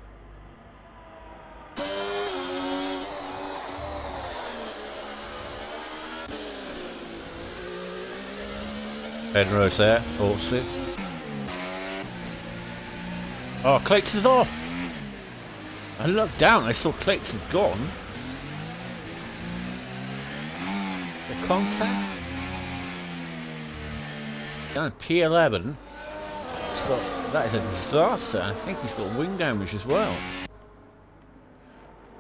Penrose there, also. Oh, Clates is off! I looked down, I saw Clates had gone. The contact? Down at P11. So that is a disaster. I think he's got wing damage as well.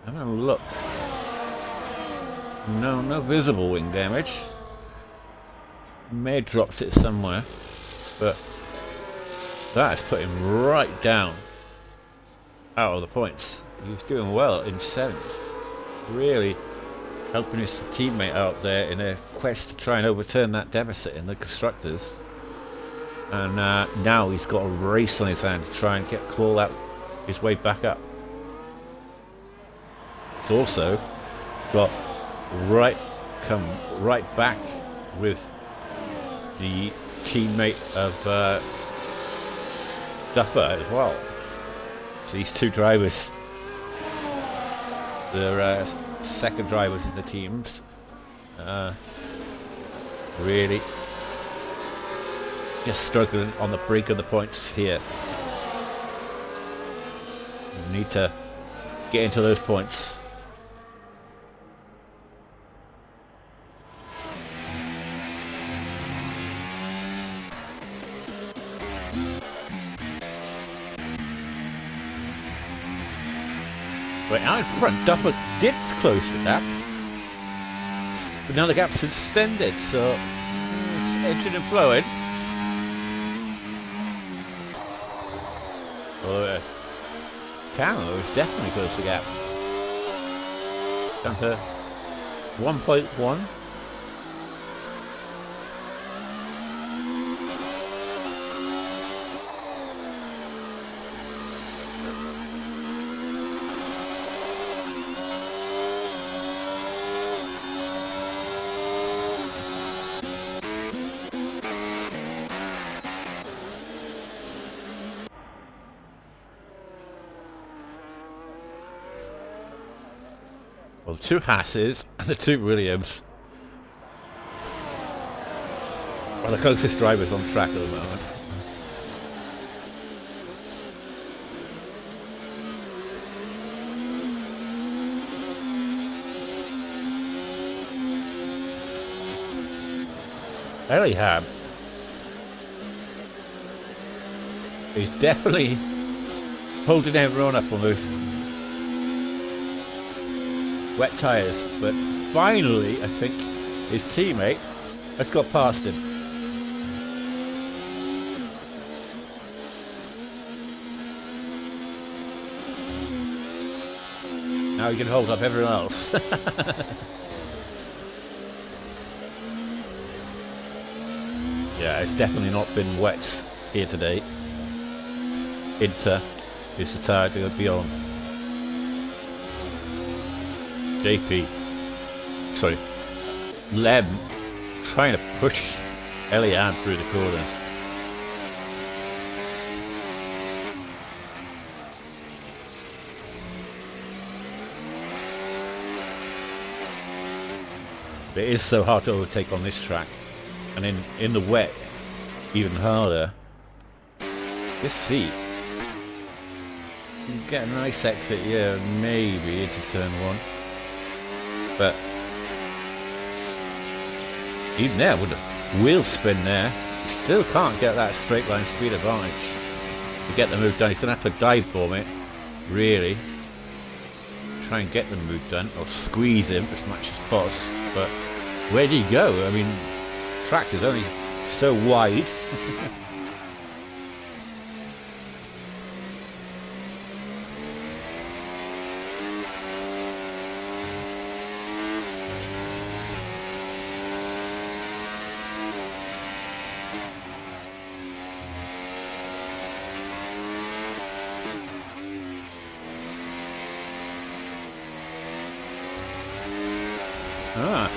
I'm having a look. No visible wing damage. May have dropped it somewhere, but that has put him right down out of the points. He was doing well in 7th, really helping his teammate out there in a quest to try and overturn that deficit in the constructors. And now he's got a race on his hand to try and claw out his way back up. It's also got come right back with the teammate of Duffer as well. So these two drivers, they're second drivers in the teams, really just struggling on the brink of the points here. You need to get into those points. Right, out in front, Duffer did close the gap, but now the gap's extended, so it's edging and flowing. Well, Camo is definitely close to the gap. Down to 1.1. Well, the two Hasses and the two Williams are the closest drivers on track at the moment. Elihab, he's definitely holding everyone up on those wet tyres, but finally I think his teammate has got past him. Now he can hold up everyone else. Yeah, it's definitely not been wet here today. Inter is the tyre to be on. JP, sorry, Lem trying to push Eliane through the corners. It is so hard to overtake on this track, and in the wet, even harder. This seat, you can get a nice exit here, maybe into turn 1. But even there, with a wheel spin there, he still can't get that straight line speed advantage to get the move done. He's going to have to dive bomb it, really. Try and get the move done, or squeeze him as much as possible. But where did he go? I mean, the track is only so wide. Ah,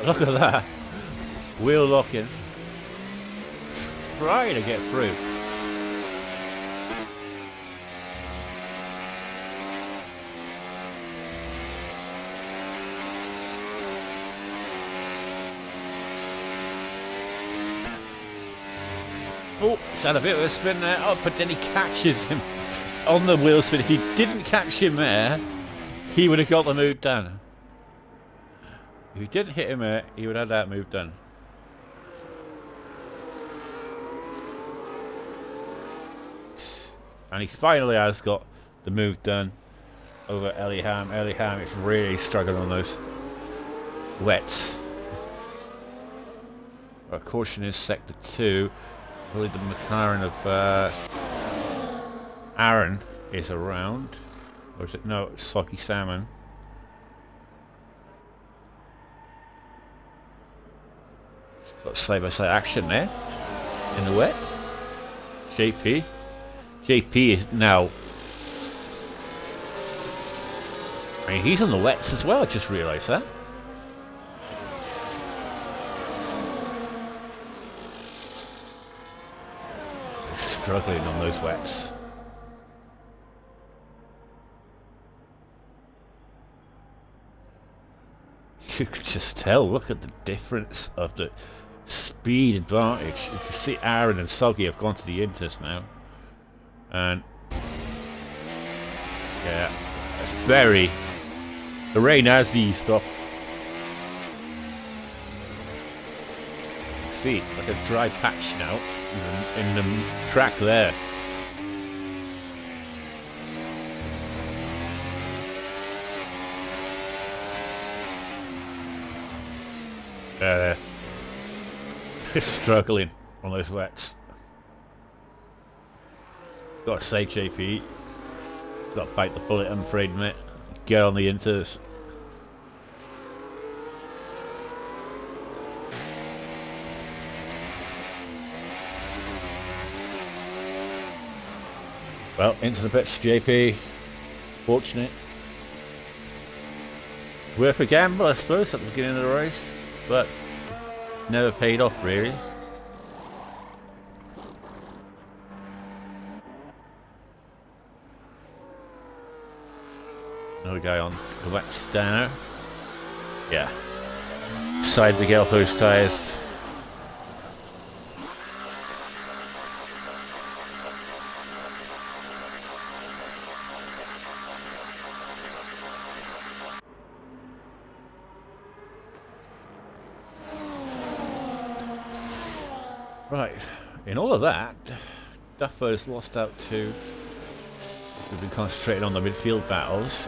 look at that. Wheel locking. Trying to get through. Oh, he's had a bit of a spin there. Oh, but then he catches him on the wheel spin. If he didn't catch him there, he would have got the move done. If he didn't hit him there, he would have that move done. And he finally has got the move done over Ellingham. Ellingham is really struggling on those wets. But caution is sector 2. I believe the McLaren of Aaron is around. Or is it? No, it's Soggy Salmon. Got side-by-side action there in the wet. JP is now. I mean, he's on the wets as well. I just realised that. He's struggling on those wets. You could just tell. Look at the difference of the speed advantage. You can see Aaron and Soggy have gone to the Inters now. And yeah, it's very. The rain has eased up. You see, like a dry patch now in the track there. Struggling on those wets. Got to say, JP, got to bite the bullet, I'm afraid, mate. Get on the Inters. Well, into the pits, JP. Fortunate. Worth a gamble, I suppose, at the beginning of the race, but never paid off, really. Another guy on the wet Stano. Yeah. Side to get off those tyres. Right. In all of that, Duffer's lost out to. We've been concentrating on the midfield battles.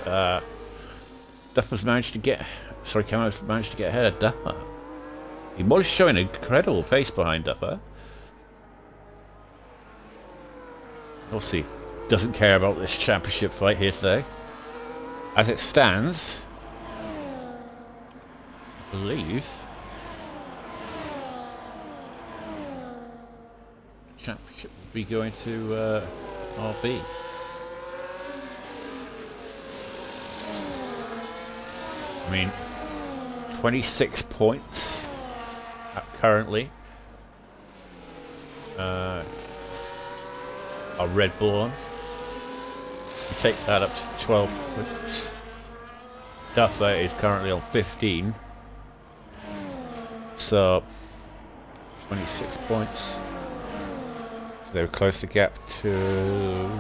Duffer's managed to get. Sorry, Cameron's managed to get ahead of Duffer. He was showing an incredible face behind Duffer. Obviously, doesn't care about this championship fight here today. As it stands, I believe the championship will be going to RB. I mean, 26 points currently are Red Bull on. You take that up to 12 points. Duffer is currently on 15. So, 26 points. So they've closed the gap to.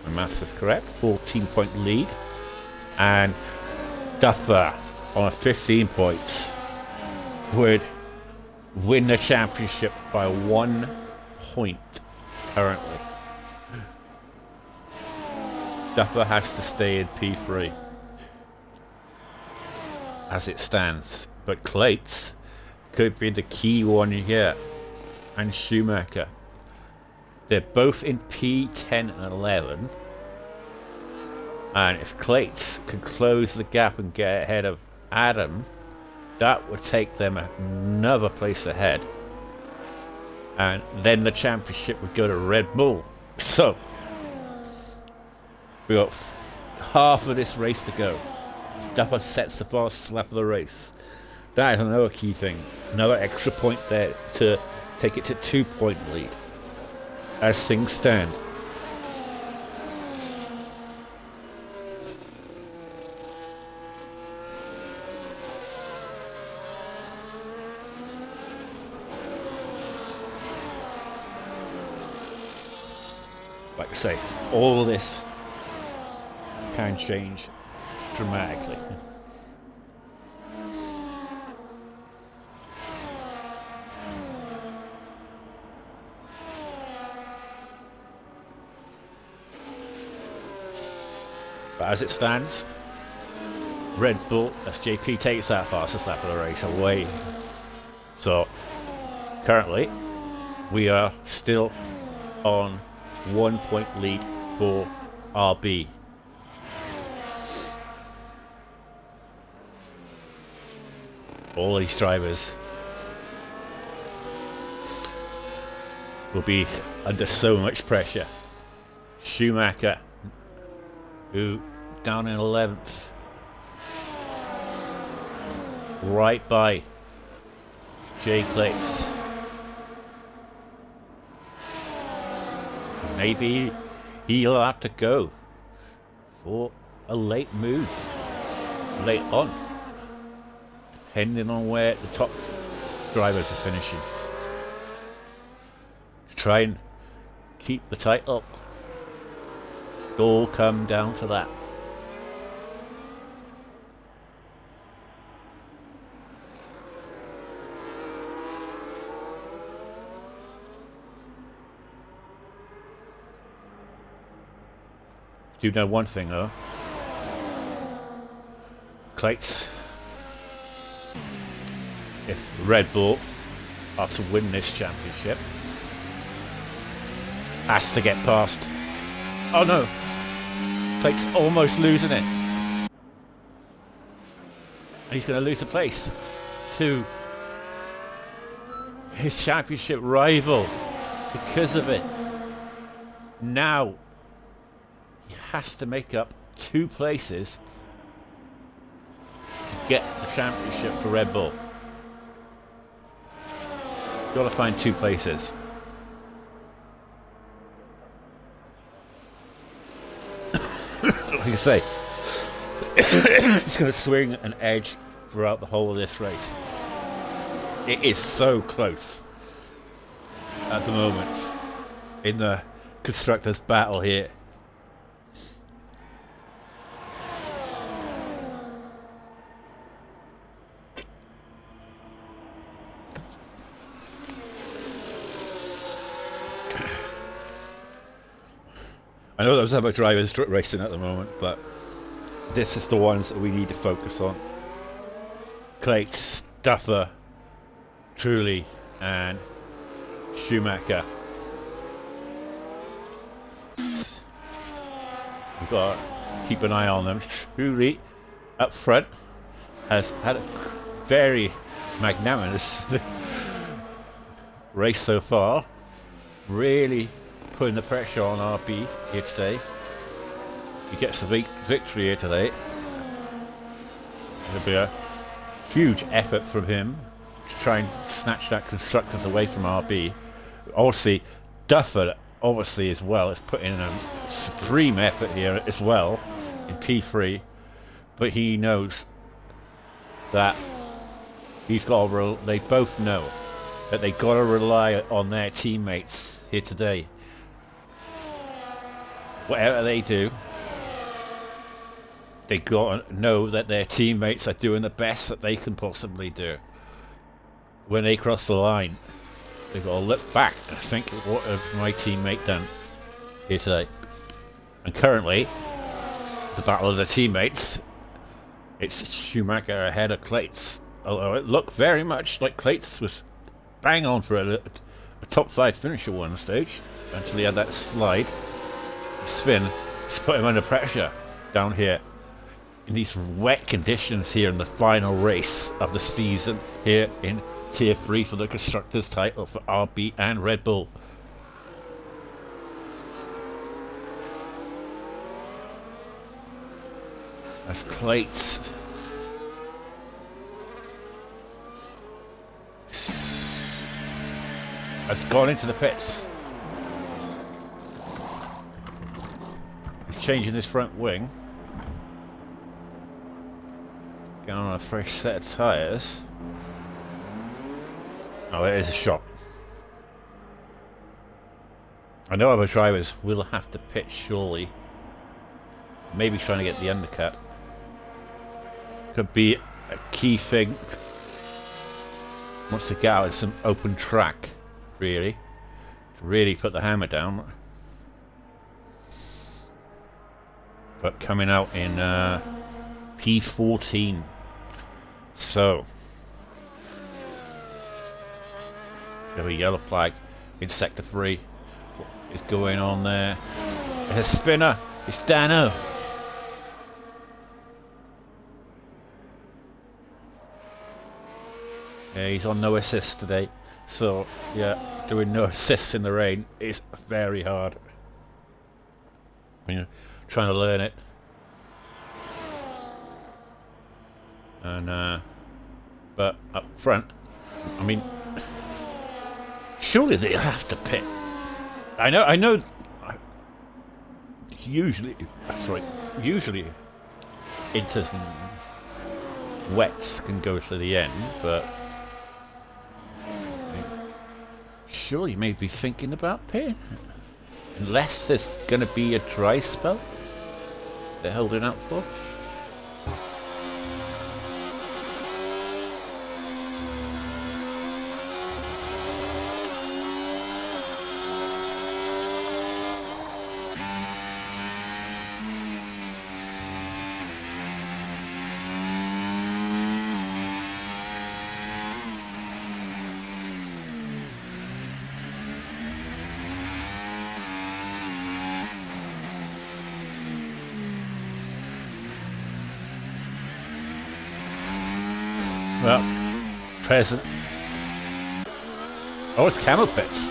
My maths is correct, 14-point lead, and Duffer on 15 points would win the championship by 1 point currently. Duffer has to stay in P3 as it stands, but Clates could be the key one here, and Schumacher. They're both in P10 and 11. And if Clates can close the gap and get ahead of Adam, that would take them another place ahead. And then the championship would go to Red Bull. So, We got half of this race to go. Duffer sets the fastest lap of the race. That is another key thing. Another extra point there to take it to 2-point lead. As things stand. Like I say, all this can change dramatically. But as it stands, Red Bull, SJP takes that fastest lap of the race away. So currently we are still on 1-point lead for RB. All these drivers will be under so much pressure. Schumacher, who down in 11th, right by Jay Cleats. Maybe he'll have to go for a late move late on, depending on where the top drivers are finishing, to try and keep the title. It'll all come down to that. Do know one thing though. Cleats, if Red Bull are to win this championship, has to get past. Oh no! Cleats almost losing it. And he's going to lose the place to his championship rival because of it. Now he has to make up 2 places to get the championship for Red Bull. You've got to find 2 places. Like I say, he's going to swing an edge throughout the whole of this race. It is so close at the moment in the constructors' battle here. I know there's other drivers racing at the moment, but this is the ones that we need to focus on. Cleats, Duffer, Trulli, and Schumacher. We've got to keep an eye on them. Trulli, up front, has had a very magnanimous race so far. Really putting the pressure on RB here today. He gets the victory here today. It'll be a huge effort from him to try and snatch that constructors away from RB. Obviously, Duffer, as well, is putting in a supreme effort here as well in P3, but he knows that he's got to. They both know that they got to rely on their teammates here today. Whatever they do, they got to know that their teammates are doing the best that they can possibly do. When they cross the line, they've got to look back and think, what has my teammate done here today? And currently, the battle of the teammates, it's Schumacher ahead of Cleats. Although it looked very much like Cleats was bang on for a top 5 finish at one stage until he had that slide. Spin, it's put him under pressure down here in these wet conditions here in the final race of the season here in Tier 3 for the Constructors title for RB and Red Bull. As Clates has gone into the pits. He's changing his front wing. Going on a fresh set of tyres. Oh, it is a shock. I know other drivers will have to pit surely. Maybe trying to get the undercut. Could be a key thing. Wants to get out of some open track, really. To really put the hammer down. But coming out in P14. So. We have a yellow flag in sector 3. What is going on there? It's a spinner. It's Dano. Yeah, he's on no assist today. So, yeah, doing no assists in the rain is very hard. When you're trying to learn it. And, but up front, I mean, surely they'll have to pit. I know. Usually, inters and wets can go to the end, but surely maybe thinking about pitting, unless there's going to be a dry spell they're holding out for. Well, present. Oh, it's camel pits.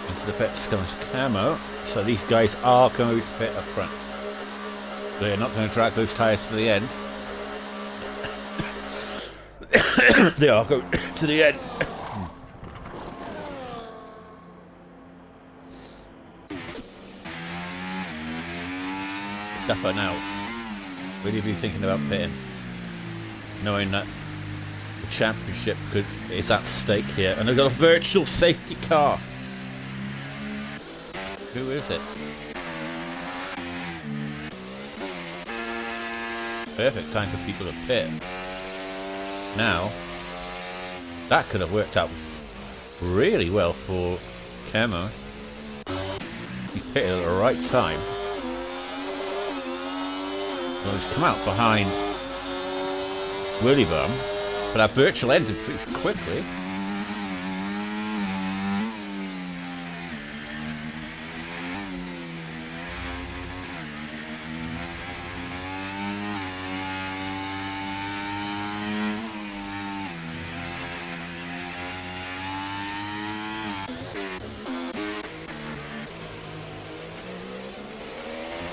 Into the pits comes Camo. So these guys are going to pit up front. They're not going to drag those tyres to the end. They are going to the end. Duffer now. Will you be thinking about pitting? Knowing that the championship is at stake here, and they've got a virtual safety car. Who is it? Perfect time for people to pit. Now, that could have worked out really well for Camo. He pitted at the right time. Well, he's come out behind Willy Bum, but that virtual ended pretty quickly.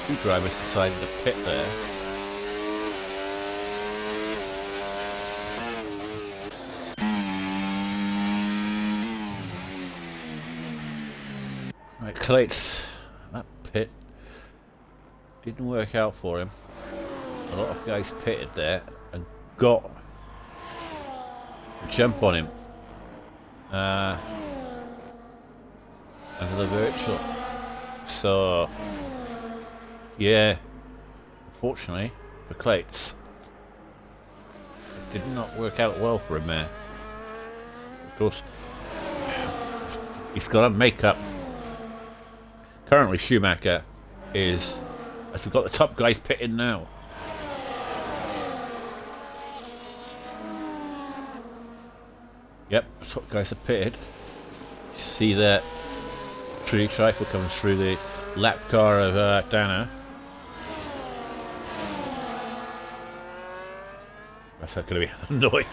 Two drivers decided to pit there. Right, Clates, that pit didn't work out for him. A lot of guys pitted there and got a jump on him under the virtual. So, yeah, unfortunately for Clates, it did not work out well for him there. Of course, he's got to make up. Currently, Schumacher is, as we've got the top guys pitting now. Yep, the top guys are pitted. You see that True Trifle comes through the lap car of Dana. That's going to be annoying.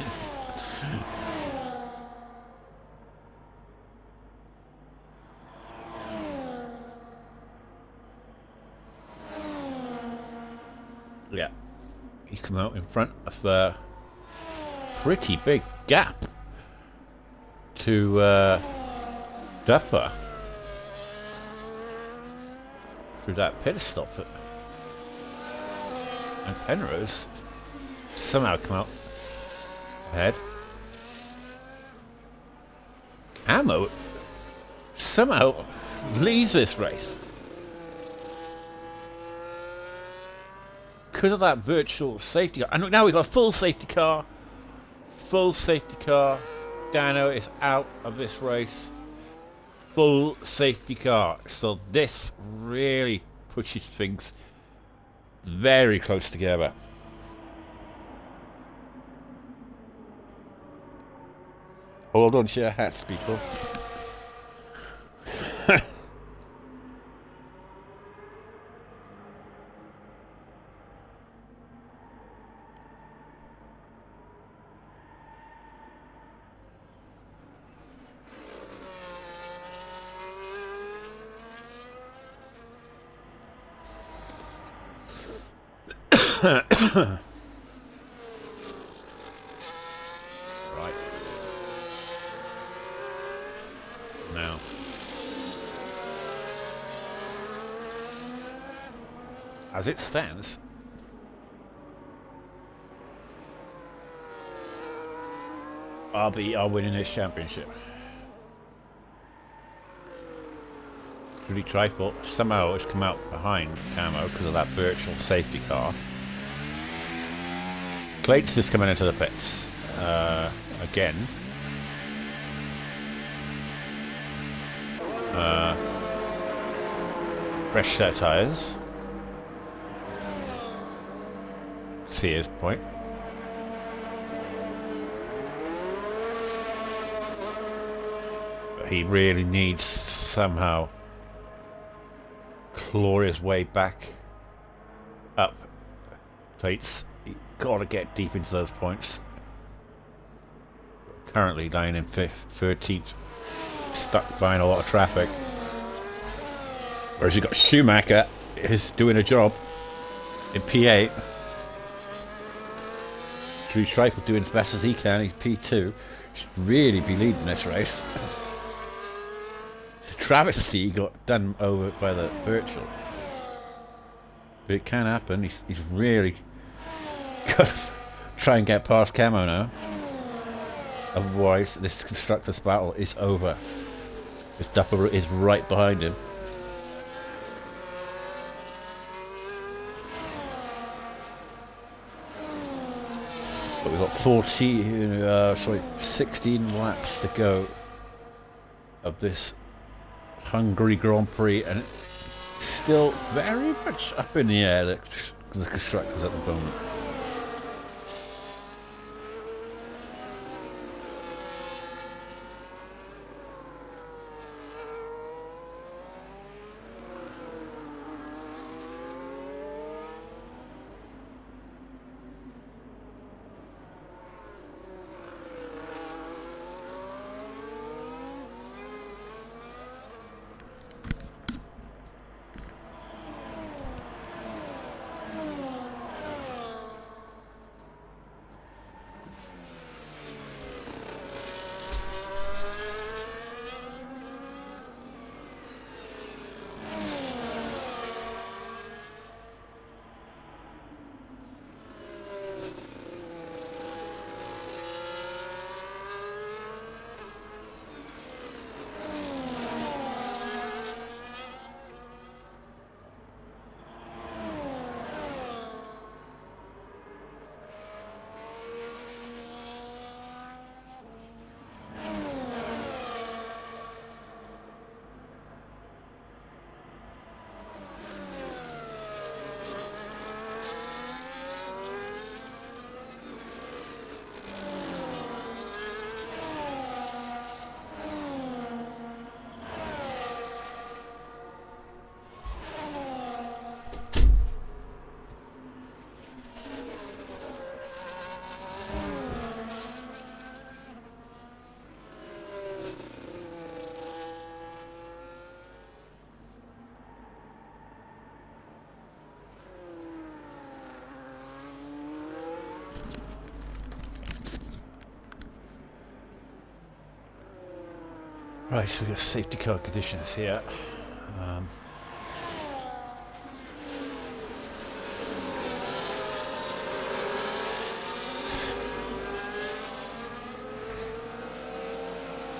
Yeah, he's come out in front of a pretty big gap to Duffer through that pit stop. And Penrose somehow come out ahead. Camo somehow leads this race because of that virtual safety car. And now we've got a full safety car. Full safety car. Dano is out of this race. Full safety car. So this really pushes things very close together. Hold on to your hats, people. Right. Now. As it stands, RB are winning this championship. Julie Trifle somehow has come out behind Camo because of that virtual safety car. Clates is coming into the pits again. Fresh set tyres. See his point. But he really needs to somehow claw his way back up. Clates, you gotta get deep into those points. Currently lying in 13th, stuck behind a lot of traffic. Whereas you've got Schumacher, who's doing a job in P8. Drew Trifle doing as best as he can, he's P2. Should really be leading this race. It's a travesty he got done over by the virtual. But it can happen, he's really got to try and get past Camo now. Otherwise, this Constructors battle is over. This Dupper is right behind him. But we've got 16 laps to go of this Hungary Grand Prix, and it's still very much up in the air, the Constructors at the moment. so we got safety car conditions here.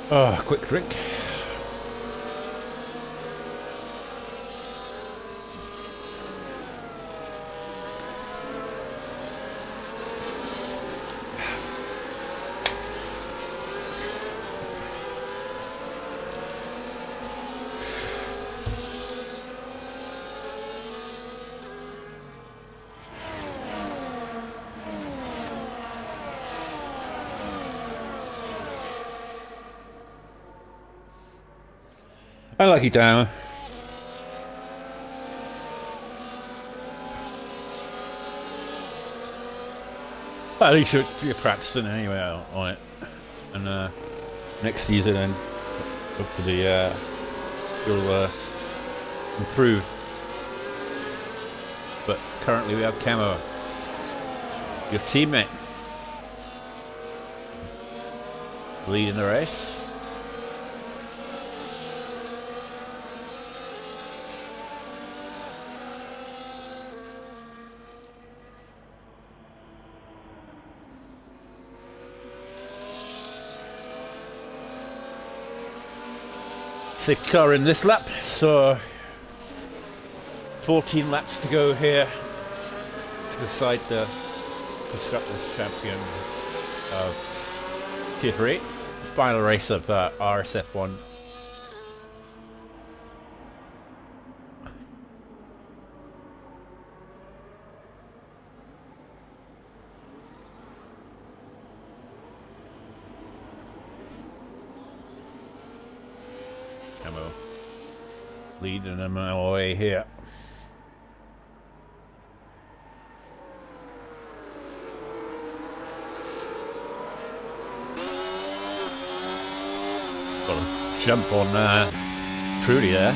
Oh, quick drink. Unlucky down. Well, at least you're practicing anyway on it, and next season, and hopefully you'll improve. But currently we have Camo, your teammate, leading the race. Safety car in this lap, so 14 laps to go here to decide the Constructors Champion of Tier 3, final race of RSF1. Camo leading them away here. Got a jump on Trudy there.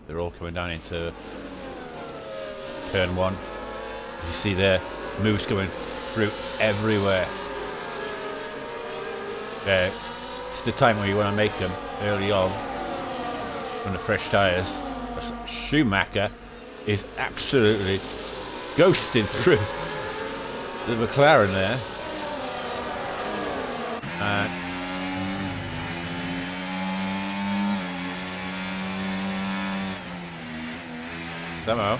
They're all coming down into turn 1. As you see there, moves going through everywhere. It's the time where you want to make them early on on the fresh tyres. Schumacher is absolutely ghosting through the McLaren there. Somehow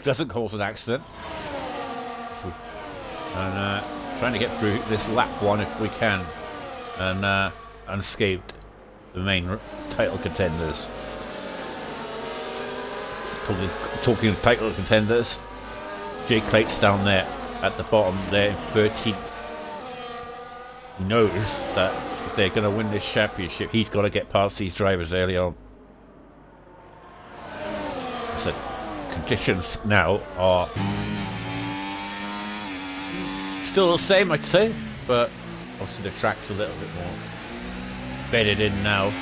doesn't cause an accident, and trying to get through this lap 1 if we can, and unscathed the main title contenders. Talking of title contenders, Jake Clates down there at the bottom there in 13th. He knows that if they're going to win this championship, he's got to get past these drivers early on. So conditions now are still the same, I'd say, but obviously the track's a little bit more bedded in now,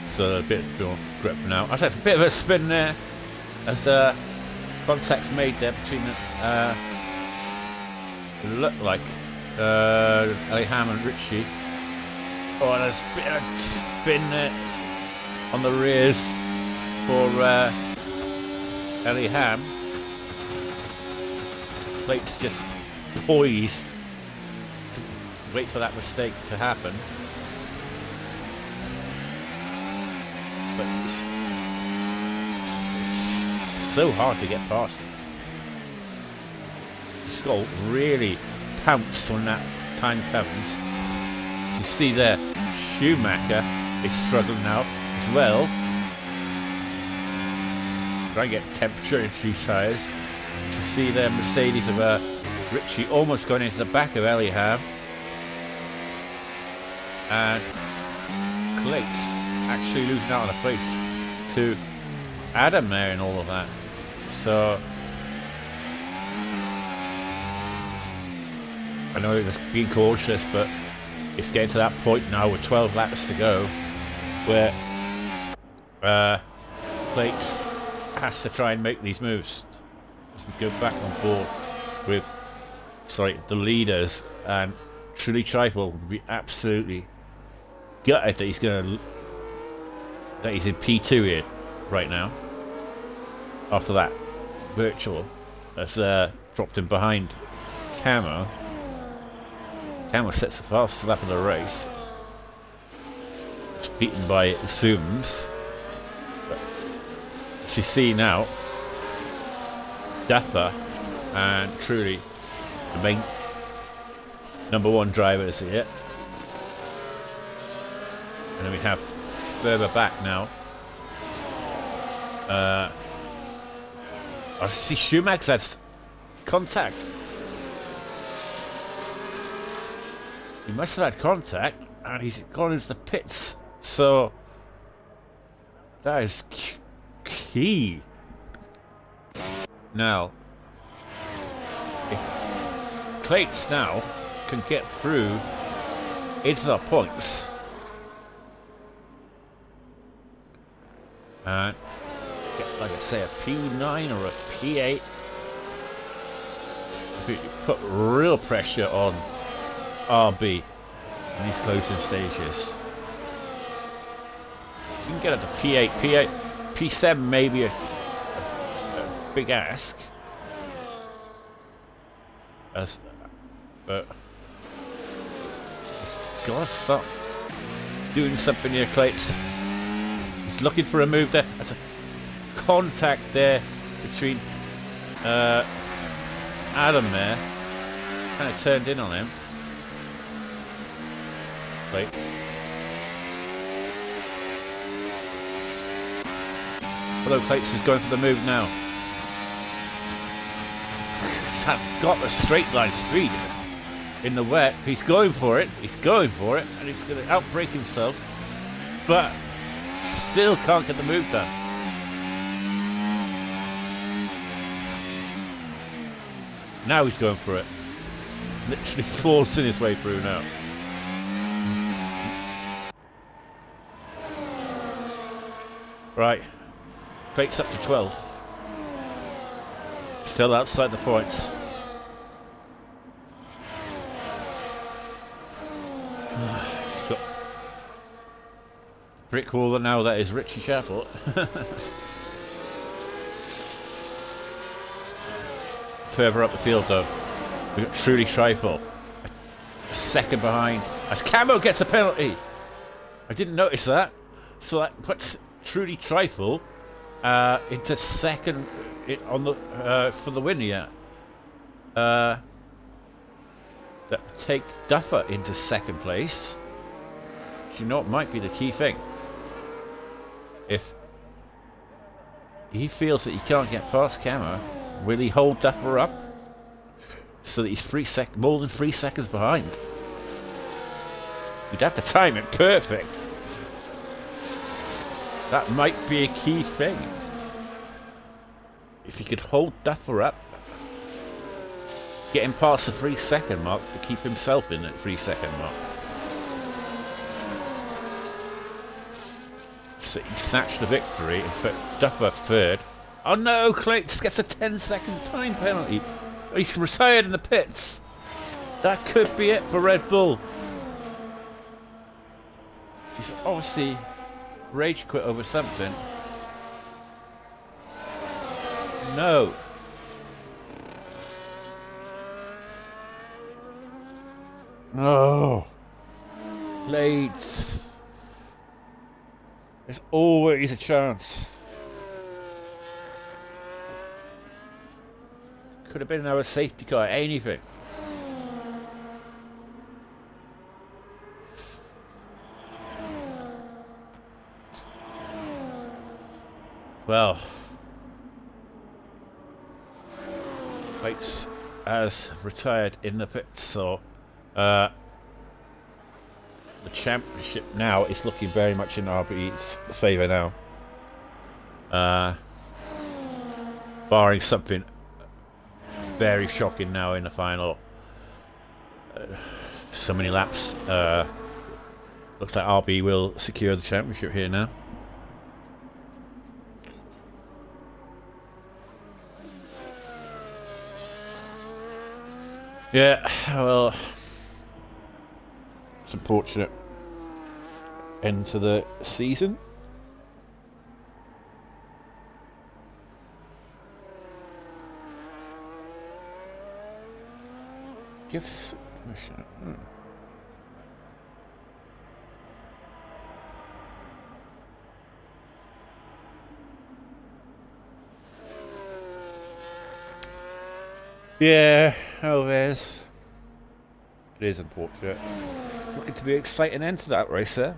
so a bit more grip now. I said a bit of a spin there as contact's made there between it looked like Ellie Ham and Richie. Oh, there's a bit of a spin there on the rears for Ellie Ham. Plate's just poised to wait for that mistake to happen, but it's so hard to get past. Just got to really pounce when that time comes. As you see there, Schumacher is struggling now as well. Try and get temperature into these tyres. To see there, Mercedes of Richie almost going into the back of Ellie Ham, and Clates actually losing out on a place to Adam there in all of that. So I know it was being cautious, but it's getting to that point now with 12 laps to go where Clates has to try and make these moves as we go back on board with the leaders, and Truly Trifle would be absolutely gutted that he's in P2 here right now. After that virtual has dropped him behind Camo. Camo sets the fastest lap of the race. It's beaten by Zooms. But as you see now, Duffer and Truly, the main #1 drivers here. And then we have further back now. I see Schumacher has contact. He must have had contact, and he's gone into the pits. So that is key. Now, if Clates now can get through into the points and get, like I say, a P9 or a P8, I think you put real pressure on RB in these closing stages. You can get up to P8, P7 maybe a big ask. But he's gotta stop doing something here, Clates. He's looking for a move there. That's a contact there between Adam there. Kind of turned in on him. Clates. Although Clates is going for the move now. That's got the straight line speed in the wet. He's going for it. He's going for it, and he's going to outbrake himself, but still can't get the move done. Now he's going for it. Literally forcing his way through now. Right, Clates up to 12th. Still outside the points. He's got brick wall now, that is Richie Chapel. Further up the field though, we've got Truly Trifle, a second behind, as Camo gets a penalty. I didn't notice that, so that puts Truly Trifle into second on the for the win here. That would take Duffer into second place. You know, it might be the key thing. If he feels that he can't get past Camo, will he hold Duffer up so that he's more than 3 seconds behind? You'd have to time it perfect. That might be a key thing. If he could hold Duffer up, get him past the 3 second mark, but keep himself in at 3 second mark. So he'd snatch the victory and put Duffer third. Oh no, Clates gets a 10-second time penalty. He's retired in the pits. That could be it for Red Bull. He's obviously rage quit over something. No. Oh. Clates. There's always a chance. Could have been another safety car, anything. Well, Clates has retired in the pits, so the championship now is looking very much in RB's favour now. Barring something very shocking now in the final. So many laps. Looks like RB will secure the championship here now. Yeah, well, it's unfortunate end to the season. Gifts commissioner. Yeah, oh, there's. It is unfortunate. It's looking to be an exciting end to that race there.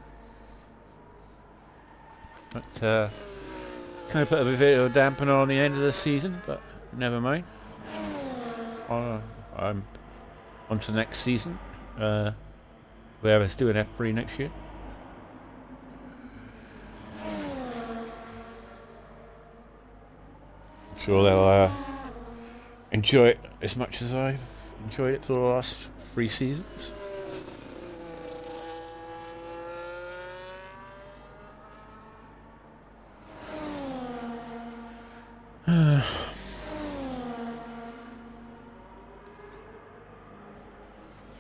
But kind of put a bit of a dampener on the end of the season, but never mind. I'm on to next season. Whoever's doing F3 next year. I'm sure they'll enjoy it as much as I've enjoyed it for the last 3 seasons.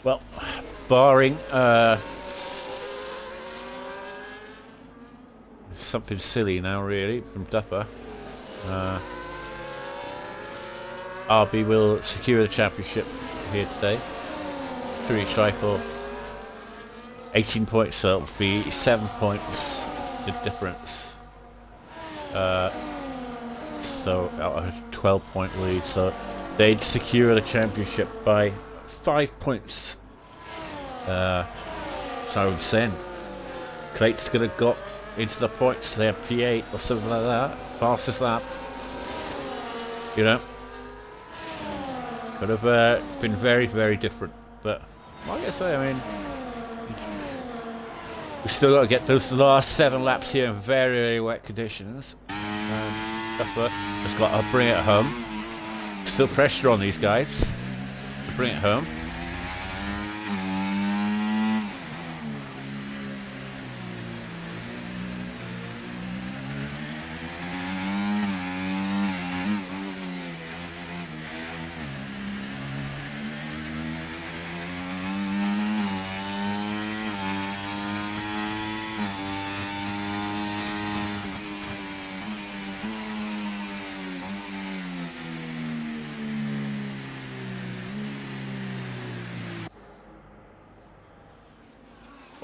Well, barring something silly now, really, from Duffer, RB will secure the championship here today. 3 try for 18 points, so it'll be 7 points the difference. So out of a 12-point lead, so they'd secure the championship by 5 points. So I would send Clate's gonna got into the points. They have P8 or something like that. Fastest lap. You know, could have been very, very different. But like I say, I mean, we've still got to get those last 7 laps here in very, very wet conditions. Duffer has got to bring it home. Still pressure on these guys to bring it home.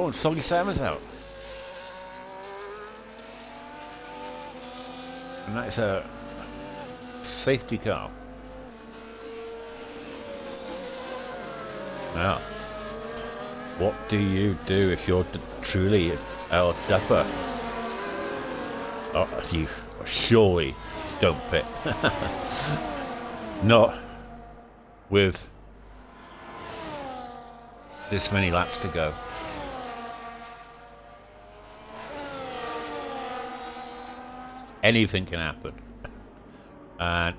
Oh, and Soggy Sam is out. And that is a safety car. Now, what do you do if you're truly our Duffer? Oh, you surely don't pit. Not with this many laps to go. Anything can happen, and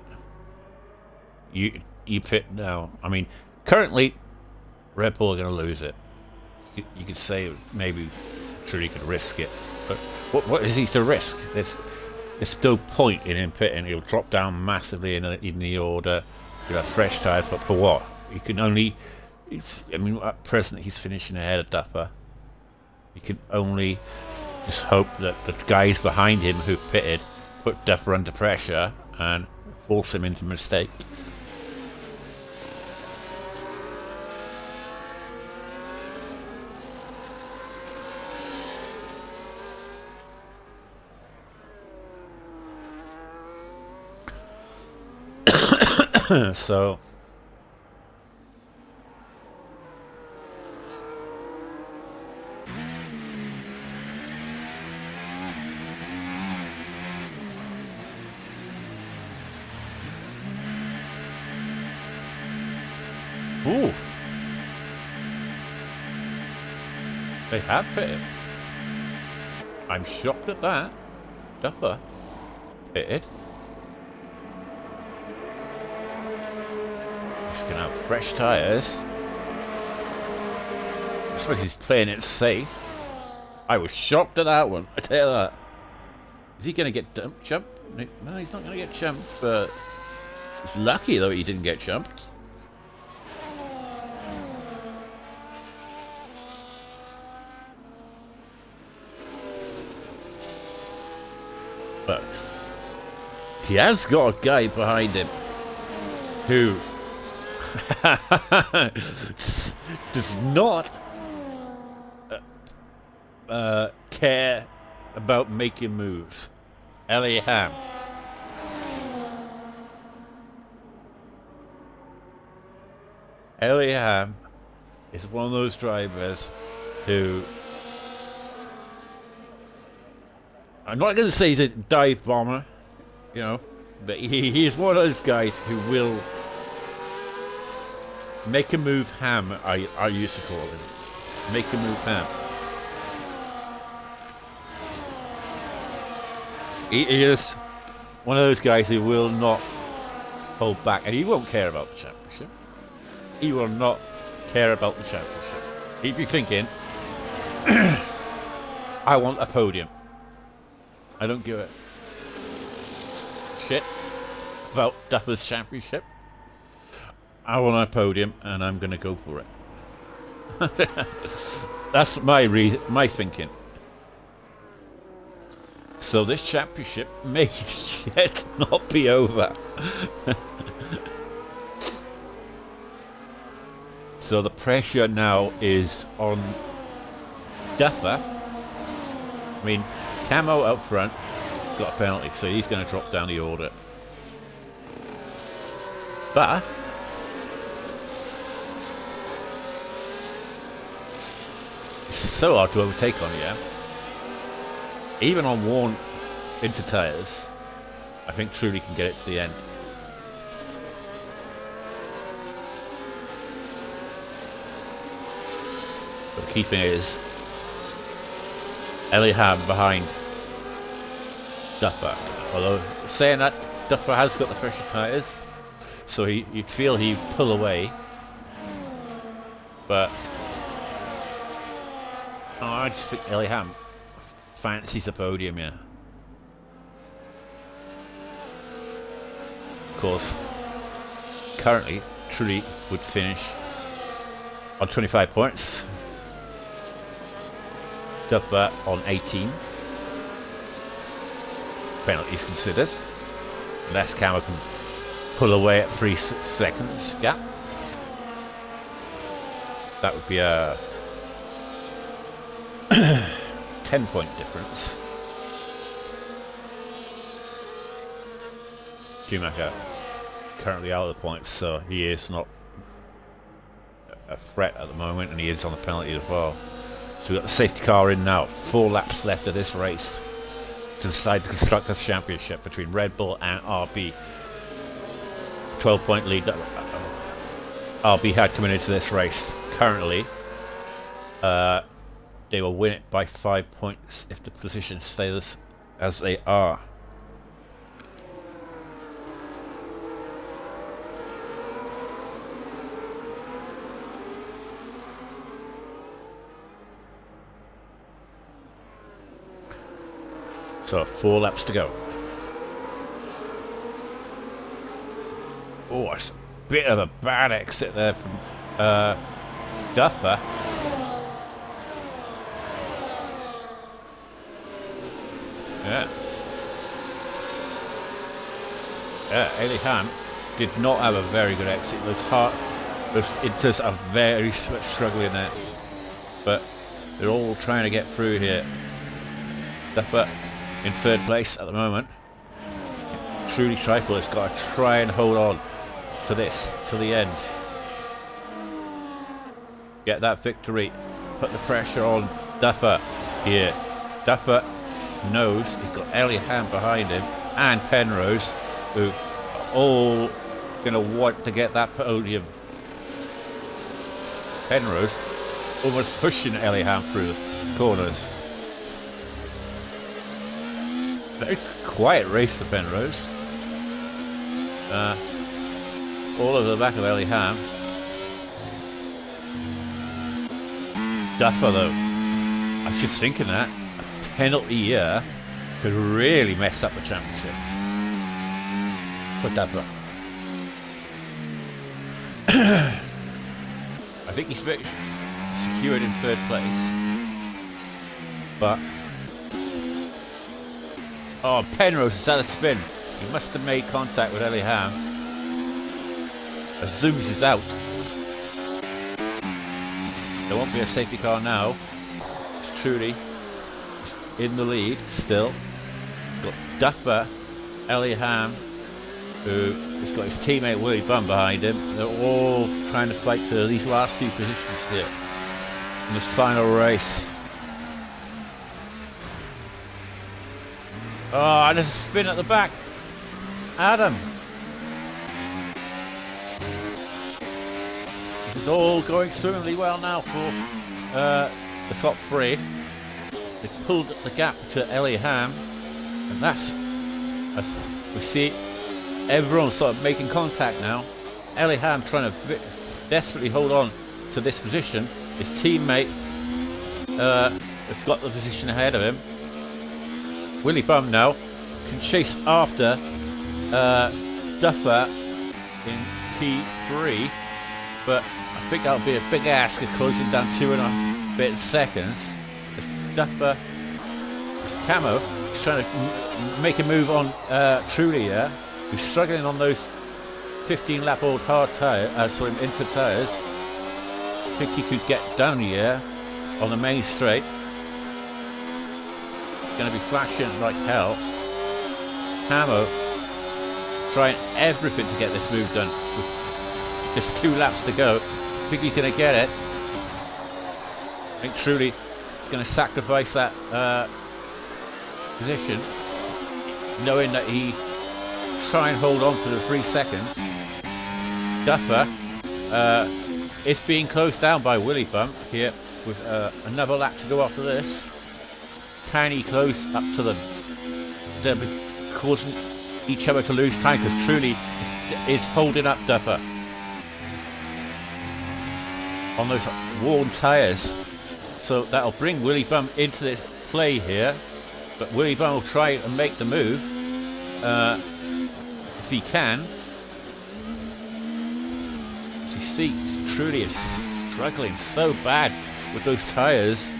you pit now. I mean, currently Red Bull are going to lose it. You could say maybe truly could risk it, but what is he to risk? There's no point in him pitting. He'll drop down massively in the order. You'll have fresh tyres, but for what? You can only. I mean, at present he's finishing ahead of Duffer. You can only just hope that the guys behind him who pitted put Duffer under pressure and force him into a mistake. So ooh. They have pitted. I'm shocked at that. Duffer pitted. He's gonna have fresh tyres. I suppose he's playing it safe. I was shocked at that one, I tell you that. Is he gonna get jumped? No, he's not gonna get jumped, but he's lucky though he didn't get jumped. But he has got a guy behind him who does not care about making moves. Ellie Ham. Ellie Ham is one of those drivers who, I'm not going to say he's a dive bomber, you know, but he is one of those guys who will make a move ham, I used to call him. Make a move ham. He is one of those guys who will not hold back, and he won't care about the championship. He will not care about the championship. He'd be thinking, I want a podium. I don't give a shit about Duffer's championship. I want a podium, and I'm going to go for it. That's my thinking. So this championship may yet not be over. So the pressure now is on Duffer. I mean, Camo up front has got a penalty, so he's going to drop down the order. But it's so hard to overtake on here. Even on worn winter tyres, I think Truly can get it to the end. But the key thing is Ellie Ham behind Duffer. Although saying that, Duffer has got the fresher tyres, so you'd feel he'd pull away. But I just think Ellie Ham fancies a podium here. Of course, currently Truly would finish on 25 points. Duffer on 18. Penalties considered. Unless Camo can pull away at 3 seconds gap. That would be a 10-point difference. Schumacher currently out of the points, so he is not a threat at the moment, and he is on the penalty as well. So we've got the safety car in now. 4 laps left of this race to decide the Constructors' Championship between Red Bull and RB. 12-point lead that RB had coming into this race. Currently, they will win it by 5 points if the positions stay as they are. So 4 laps to go. Oh, it's a bit of a bad exit there from Duffer. Yeah. Ellie Ham did not have a very good exit. It's just a very much struggling there. But they're all trying to get through here. Duffer in 3rd place at the moment. Truly Trifle has got to try and hold on to this to the end. Get that victory. Put the pressure on Duffer here. Duffer knows he's got Ellie Ham behind him and Penrose, who are all going to want to get that podium. Penrose almost pushing Ellie Ham through the corners. Very quiet race to Penrose. All over the back of Ellie Ham. Duffer though, I was just thinking that a penalty here could really mess up the championship. But Duffer. I think he's secured in 3rd place. But Oh, Penrose is at a spin. He must have made contact with Ellie Ham. As Zooms is out. There won't be a safety car now. Trudy is in the lead still. He's got Duffer, Ellie Ham, who has got his teammate Willie Bum behind him. They're all trying to fight for these last few positions here in this final race. Oh, and there's a spin at the back. Adam. This is all going swimmingly well now for the top three. They pulled the gap to Ellie Ham, and that's, as we see, everyone's sort of making contact now. Ellie Ham trying to desperately hold on to this position. His teammate has got the position ahead of him. Willie Bum now can chase after Duffer in P3, but I think that'll be a big ask of closing down 2.5 seconds. As Duffer, as Camo, is trying to make a move on Trudy here, who's struggling on those 15-lap-old hard inter tyres. I think he could get down here on the main straight. Going to be flashing like hell. Camo trying everything to get this move done with just 2 laps to go. I think he's going to get it. I think Trudy is going to sacrifice that position, knowing that he try and hold on for the 3 seconds. Duffer is being closed down by Willie Bum here with another lap to go after this. Can he close up to them? They'll be causing each other to lose time because Trudy is holding up Duffer on those worn tyres. So that'll bring Willie Bum into this play here. But Willie Bum will try and make the move if he can. As you see, Trudy is struggling so bad with those tyres.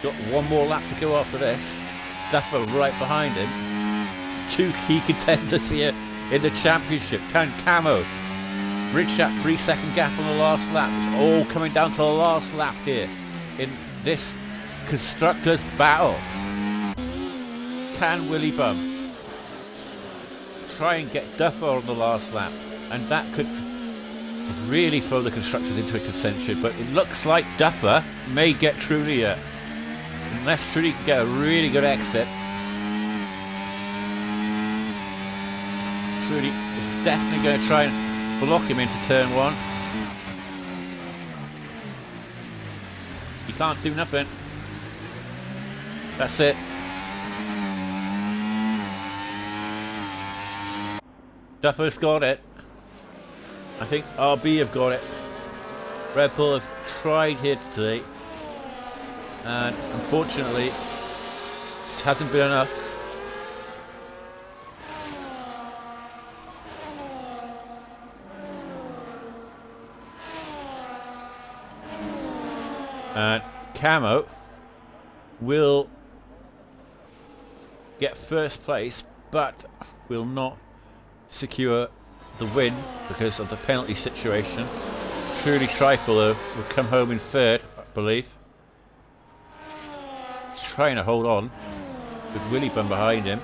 Got 1 more lap to go after this. Duffer right behind him. 2 key contenders here in the championship. Can Camo bridge that 3-second gap on the last lap? It's all coming down to the last lap here in this constructors battle. Can Willie Bum try and get Duffer on the last lap? And that could really throw the constructors into a contention. But it looks like Duffer may get Trudy here. Unless Trudy can get a really good exit. Trudy is definitely going to try and block him into turn 1. He can't do nothing. That's it. Duffer's got it. I think RB have got it. Red Bull have tried here today. And unfortunately, this hasn't been enough. And Camo will get first place, but will not secure the win because of the penalty situation. Trudy Trifle will come home in 3rd, I believe. Trying to hold on with Willie Bum behind him.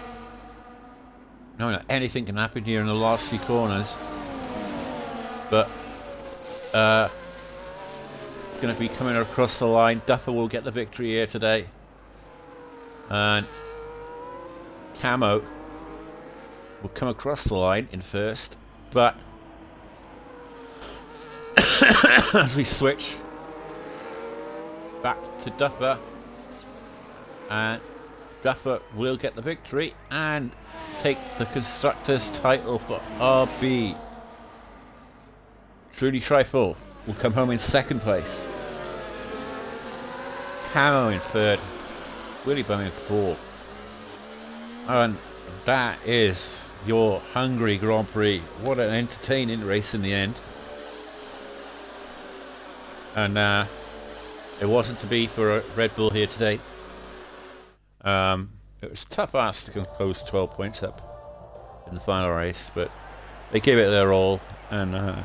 No, anything can happen here in the last few corners, but going to be coming across the line. Duffer will get the victory here today, and Camo will come across the line in first, but as we switch back to Duffer, and Duffer will get the victory and take the constructors title for RB. Trudy Trifle will come home in 2nd place. Camo in 3rd. Willie Bum in 4th. And that is your Hungary Grand Prix. What an entertaining race in the end. And it wasn't to be for Red Bull here today. It was a tough ask to close 12 points up in the final race, but they gave it their all, and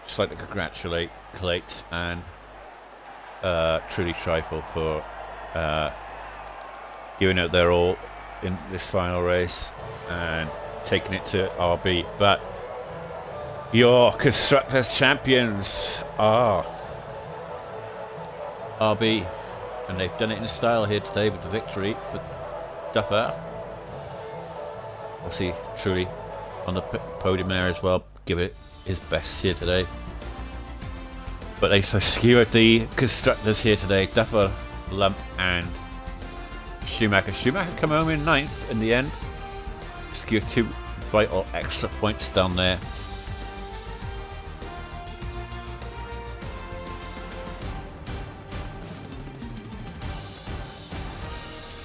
just like to congratulate Clates and Trudy Trifle for giving it their all in this final race and taking it to RB. But your Constructors champions are RB, and they've done it in style here today with the victory for Duffer. We'll see Trudy on the podium there as well, give it his best here today. But they secured the Constructors here today, Duffer, Lump and Schumacher. Schumacher come home in 9th in the end. Secured 2 vital extra points down there.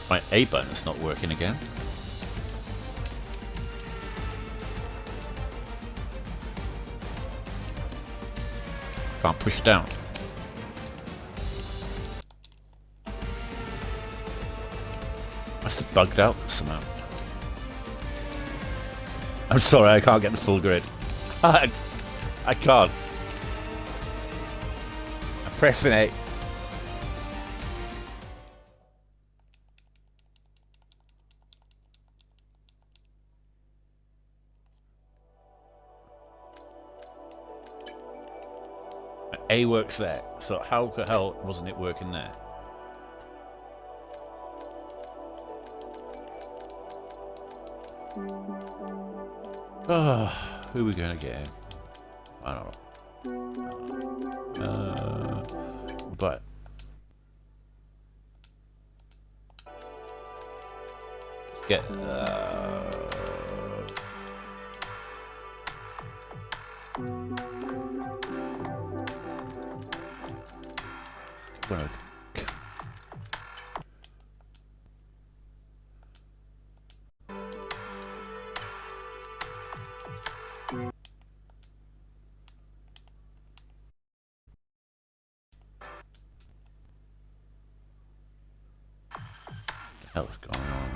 My A button is not working again. Can't push down. Must have bugged out somehow. I'm sorry, I can't get the full grid. I can't. I'm pressing A. A works there, so how the hell wasn't it working there? Who are we going to get in? I don't know. But let's get what's going on?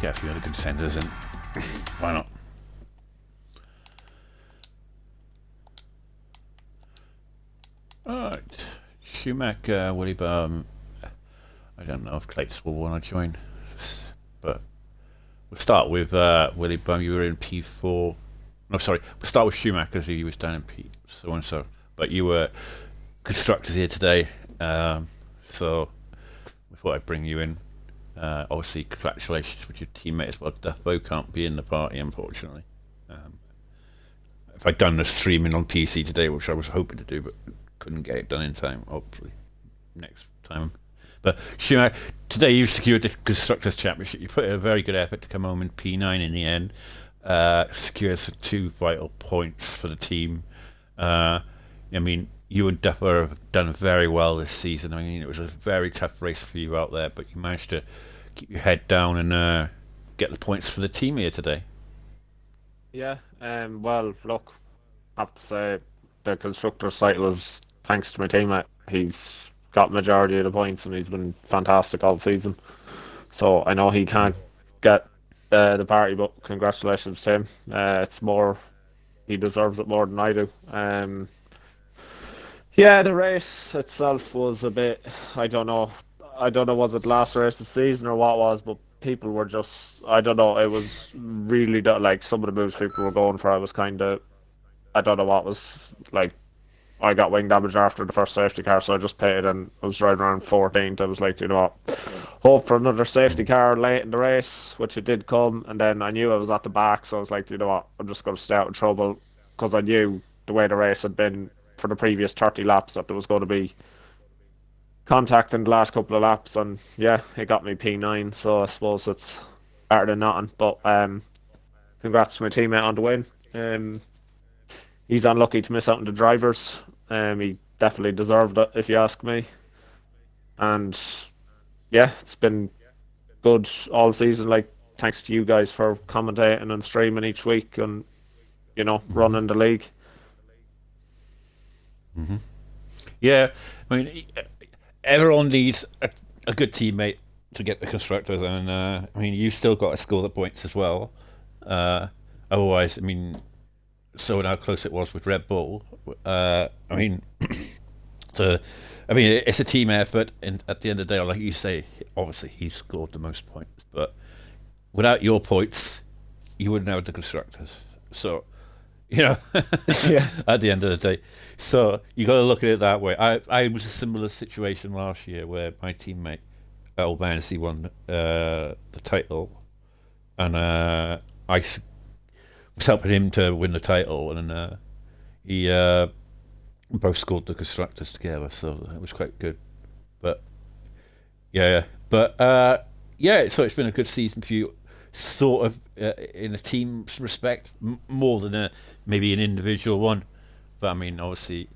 Get a few other contenders and why not? Alright. Schumacher, Willy Bum. I don't know if Clates will want to join, but we'll start with Willy Bum. You were in P4. No, sorry. We'll start with Schumacher because he was down in P so and so. But you were Constructors here today, so we thought I'd bring you in. Obviously, congratulations with your teammate as well. Duffo can't be in the party, unfortunately. If I'd done the streaming on PC today, which I was hoping to do, but couldn't get it done in time, hopefully next time. But Schumacher, today you secured the Constructors Championship. You put in a very good effort to come home in P9 in the end. Secured 2 vital points for the team. I mean, you and Duffer have done very well this season. I mean, it was a very tough race for you out there, but you managed to keep your head down and get the points for the team here today. Yeah, well, look, I have to say the Constructors title was thanks to my teammate. He's got majority of the points and he's been fantastic all season. So I know he can't get the party, but congratulations to him. It's more, he deserves it more than I do. Yeah, the race itself was a bit, I don't know, was it the last race of the season or what it was, but people were just, I don't know, it was really, like, some of the moves people were going for, I was kind of, I don't know what was, like, I got wing damage after the first safety car, so I just paid and I was driving around 14th. I was like, you know what, hope for another safety car late in the race, which it did come, and then I knew I was at the back, so I was like, you know what, I'm just going to stay out of trouble, because I knew the way the race had been for the previous 30 laps that there was going to be contact in the last couple of laps, and yeah, it got me P9, so I suppose it's better than nothing. But congrats to my teammate on the win. He's unlucky to miss out on the drivers. He definitely deserved it, if you ask me. And yeah, it's been good all season. Like, thanks to you guys for commentating and streaming each week, and running the league. Yeah, I mean, everyone needs a good teammate to get the constructors, and I mean, you still got to score the points as well. Otherwise, I mean, so how close it was with Red Bull. I mean, it's a team effort, and at the end of the day, like you say, obviously he scored the most points, but without your points, you wouldn't have the constructors. So, Yeah. at the end of the day, so you got to look at it that way. I was a similar situation last year where my teammate Albanese won the title, and was helping him to win the title, and he both scored the constructors together, so that was quite good. But yeah, so it's been a good season for you, sort of in a team's respect, more than maybe an individual one. But I mean, obviously,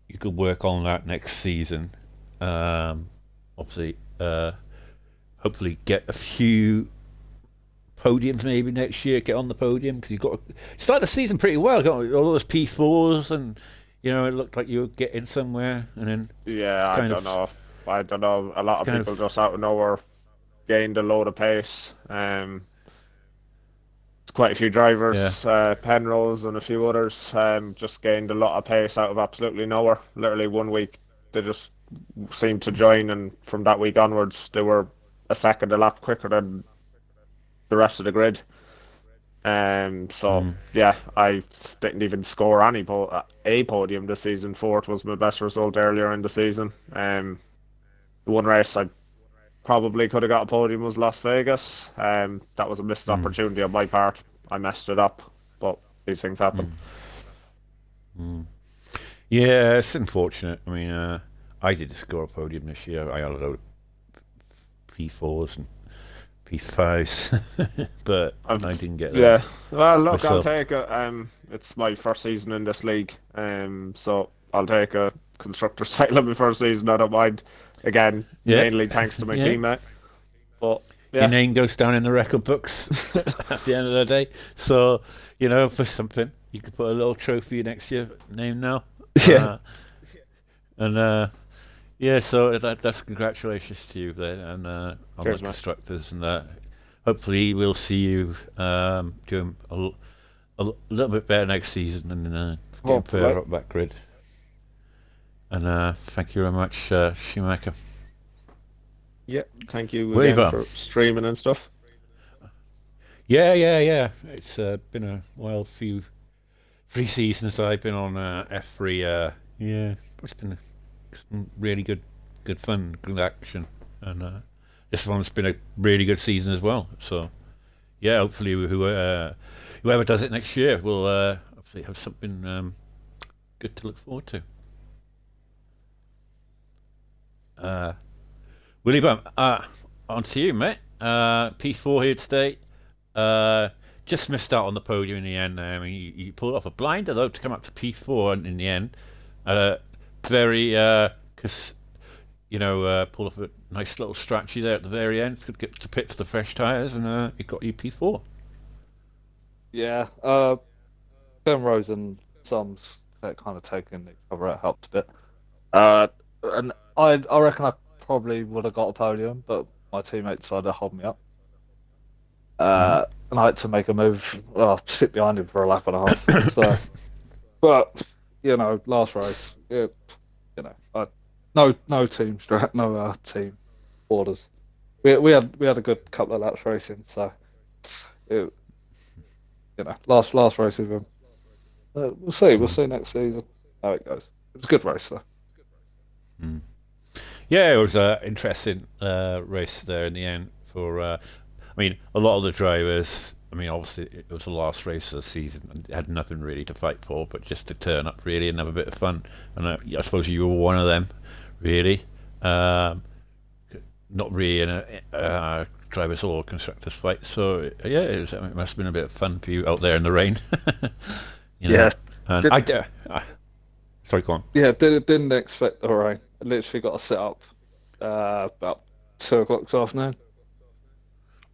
you could work on that next season. Obviously, hopefully get a few podiums maybe next year. Get on the podium because you've got to start the season pretty well. Got all those P4s, and it looked like you were getting somewhere, and then Yeah, I don't know. I don't know. A lot of people just out of nowhere gained a load of pace. Quite a few drivers, Penrose and a few others, just gained a lot of pace out of absolutely nowhere. Literally 1 week, they just seemed to join, and from that week onwards, they were a second a lap quicker than the rest of the grid. Yeah, I didn't even score a podium this season. Fourth was my best result earlier in the season. The one race I probably could have got a podium was Las Vegas. That was a missed opportunity on my part. I messed it up, but these things happen. Yeah, it's unfortunate. I mean, I did score a podium this year. I had a load of P4s and P5s, but I didn't get that. Yeah, well, look, myself. I'll take it. It's my first season in this league, so I'll take a constructor title in my first season. I don't mind. Again, mainly thanks to my teammate. But your name goes down in the record books at the end of the day. So for something, you could put a little trophy next to your name now. Yeah. So that's congratulations to you there, and on the constructors, and hopefully we'll see you doing a little bit better next season, and getting further up that grid. And thank you very much, Schumacher. Yeah, thank you again for streaming and stuff. Yeah. It's been a while, few 3 seasons I've been on F3. It's been some really good fun, good action, and this one's been a really good season as well. So yeah, hopefully whoever does it next year will hopefully have something good to look forward to. Willie Bump, on to you, mate. P4 here today. Just missed out on the podium in the end. I mean, you pulled off a blinder though to come up to P4 in the end. Because pulled off a nice little strategy there at the very end. Could get to pit for the fresh tyres, and it got you P4. Yeah, Penrose and Sums kind of taking each other out helped a bit. And I reckon I probably would have got a podium, but my teammate decided to hold me up. And I had to make a move, sit behind him for a lap and a half. So, but last race, no team strat, no team orders. We had a good couple of laps racing, so last race with him. We'll see next season how it goes. It was a good race though. Yeah, it was an interesting race there in the end. A lot of the drivers. Obviously it was the last race of the season and had nothing really to fight for, but just to turn up really and have a bit of fun. And I suppose you were one of them, really. Not really in a drivers or constructors fight. So yeah, it must have been a bit of fun for you out there in the rain. Yeah. And sorry, go on. Yeah, didn't expect the rain. I literally got to sit up about 2 o'clock this afternoon.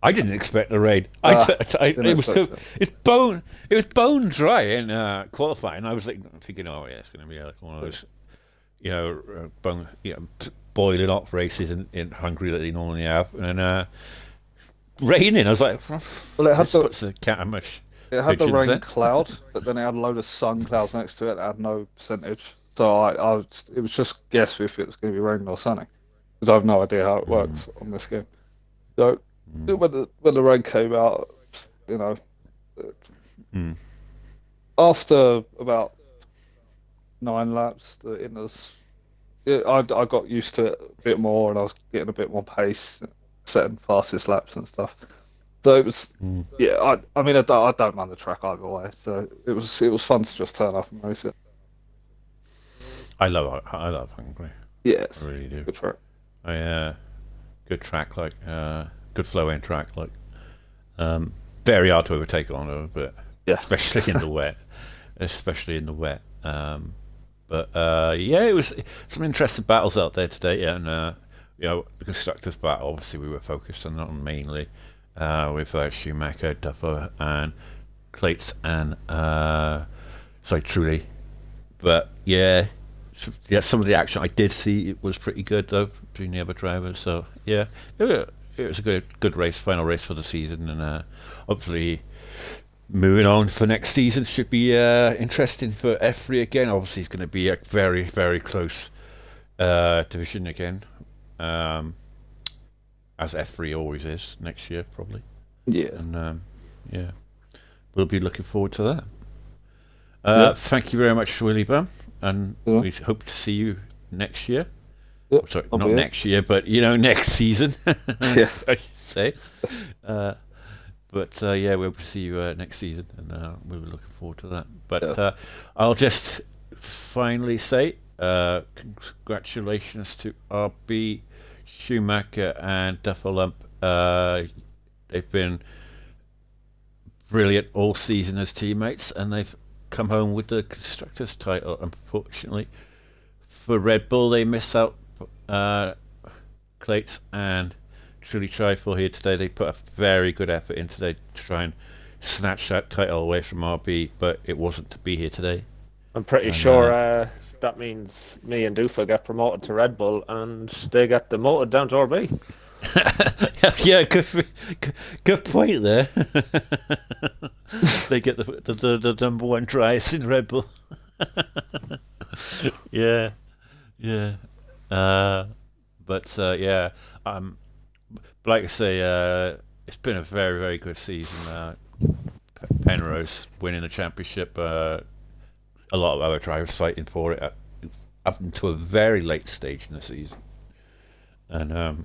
I didn't expect the rain. Didn't It was expect it was bone dry in qualifying. I was like thinking, oh yeah, it's going to be like one of those, boiling hot races in Hungary that they normally have, and raining. I was like, Well, it had this the puts the cat in much. it had the pigeons, rain eh? cloud, but then it had a load of sun clouds next to it that had no percentage. So it was just guess if it was going to be raining or sunny, because I have no idea how it works on this game. So when the rain came out, you know, Mm. after about 9 laps, the inners, I got used to it a bit more, and I was getting a bit more pace, setting fastest laps and stuff. So it was, yeah. I mean, I don't mind the track either way. So it was fun to just turn up and race it. I love Hungary. Yeah, I really do. good track. Good track, like good flow in track, like very hard to overtake on though, but Yeah. especially in the wet. Yeah, it was some interesting battles out there today, and the constructors battle. Obviously, we were focused on that mainly with Schumacher, Duffer, and Clates, and Trulli. But yeah, some of the action I did see it was pretty good though between the other drivers. So yeah, it was a good race, final race for the season, and hopefully moving on for next season should be interesting for F3 again. Obviously, it's going to be a very very close division again, as F3 always is next year probably. Yeah. And yeah, we'll be looking forward to that. Yeah. Thank you very much, Willie Bum, and Yeah. we hope to see you next year. Yep, Sorry, I'll not be here. next year, but next season. Yeah. I should say. But yeah, we'll see you next season, and we'll be looking forward to that. But Yeah. I'll just finally say congratulations to RB, Schumacher, and Dufferlump. They've been brilliant all season as teammates, and they've come home with the constructors title. Unfortunately for Red Bull, they miss out Clates and Truly Trifle here today. They put a very good effort in today to try and snatch that title away from RB, but it wasn't to be here today. I'm pretty And, sure that means me and Doofa get promoted to Red Bull, and they get demoted down to RB. Yeah, good point there. They get the number one prize in Red Bull. Yeah. But like I say, it's been a very very good season. Penrose winning the championship. A lot of other drivers fighting for it up until a very late stage in the season, and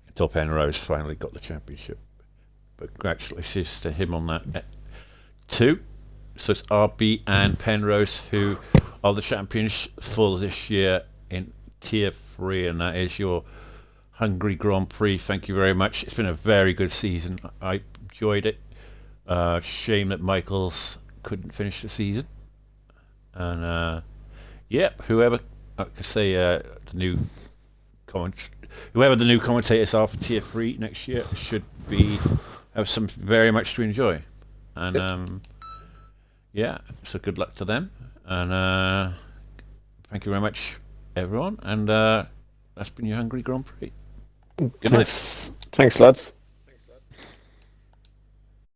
until Penrose finally got the championship. But congratulations to him on that too. So it's RB and Penrose who are the champions for this year in Tier 3, and that is your Hungary Grand Prix. Thank you very much. It's been a very good season. I enjoyed it. Shame that Michaels couldn't finish the season. And whoever, like I say, whoever the new commentators are for Tier 3 next year should have some very much to enjoy. And so good luck to them. And thank you very much, everyone. And that's been your Hungary Grand Prix. Good night. Thanks, lads.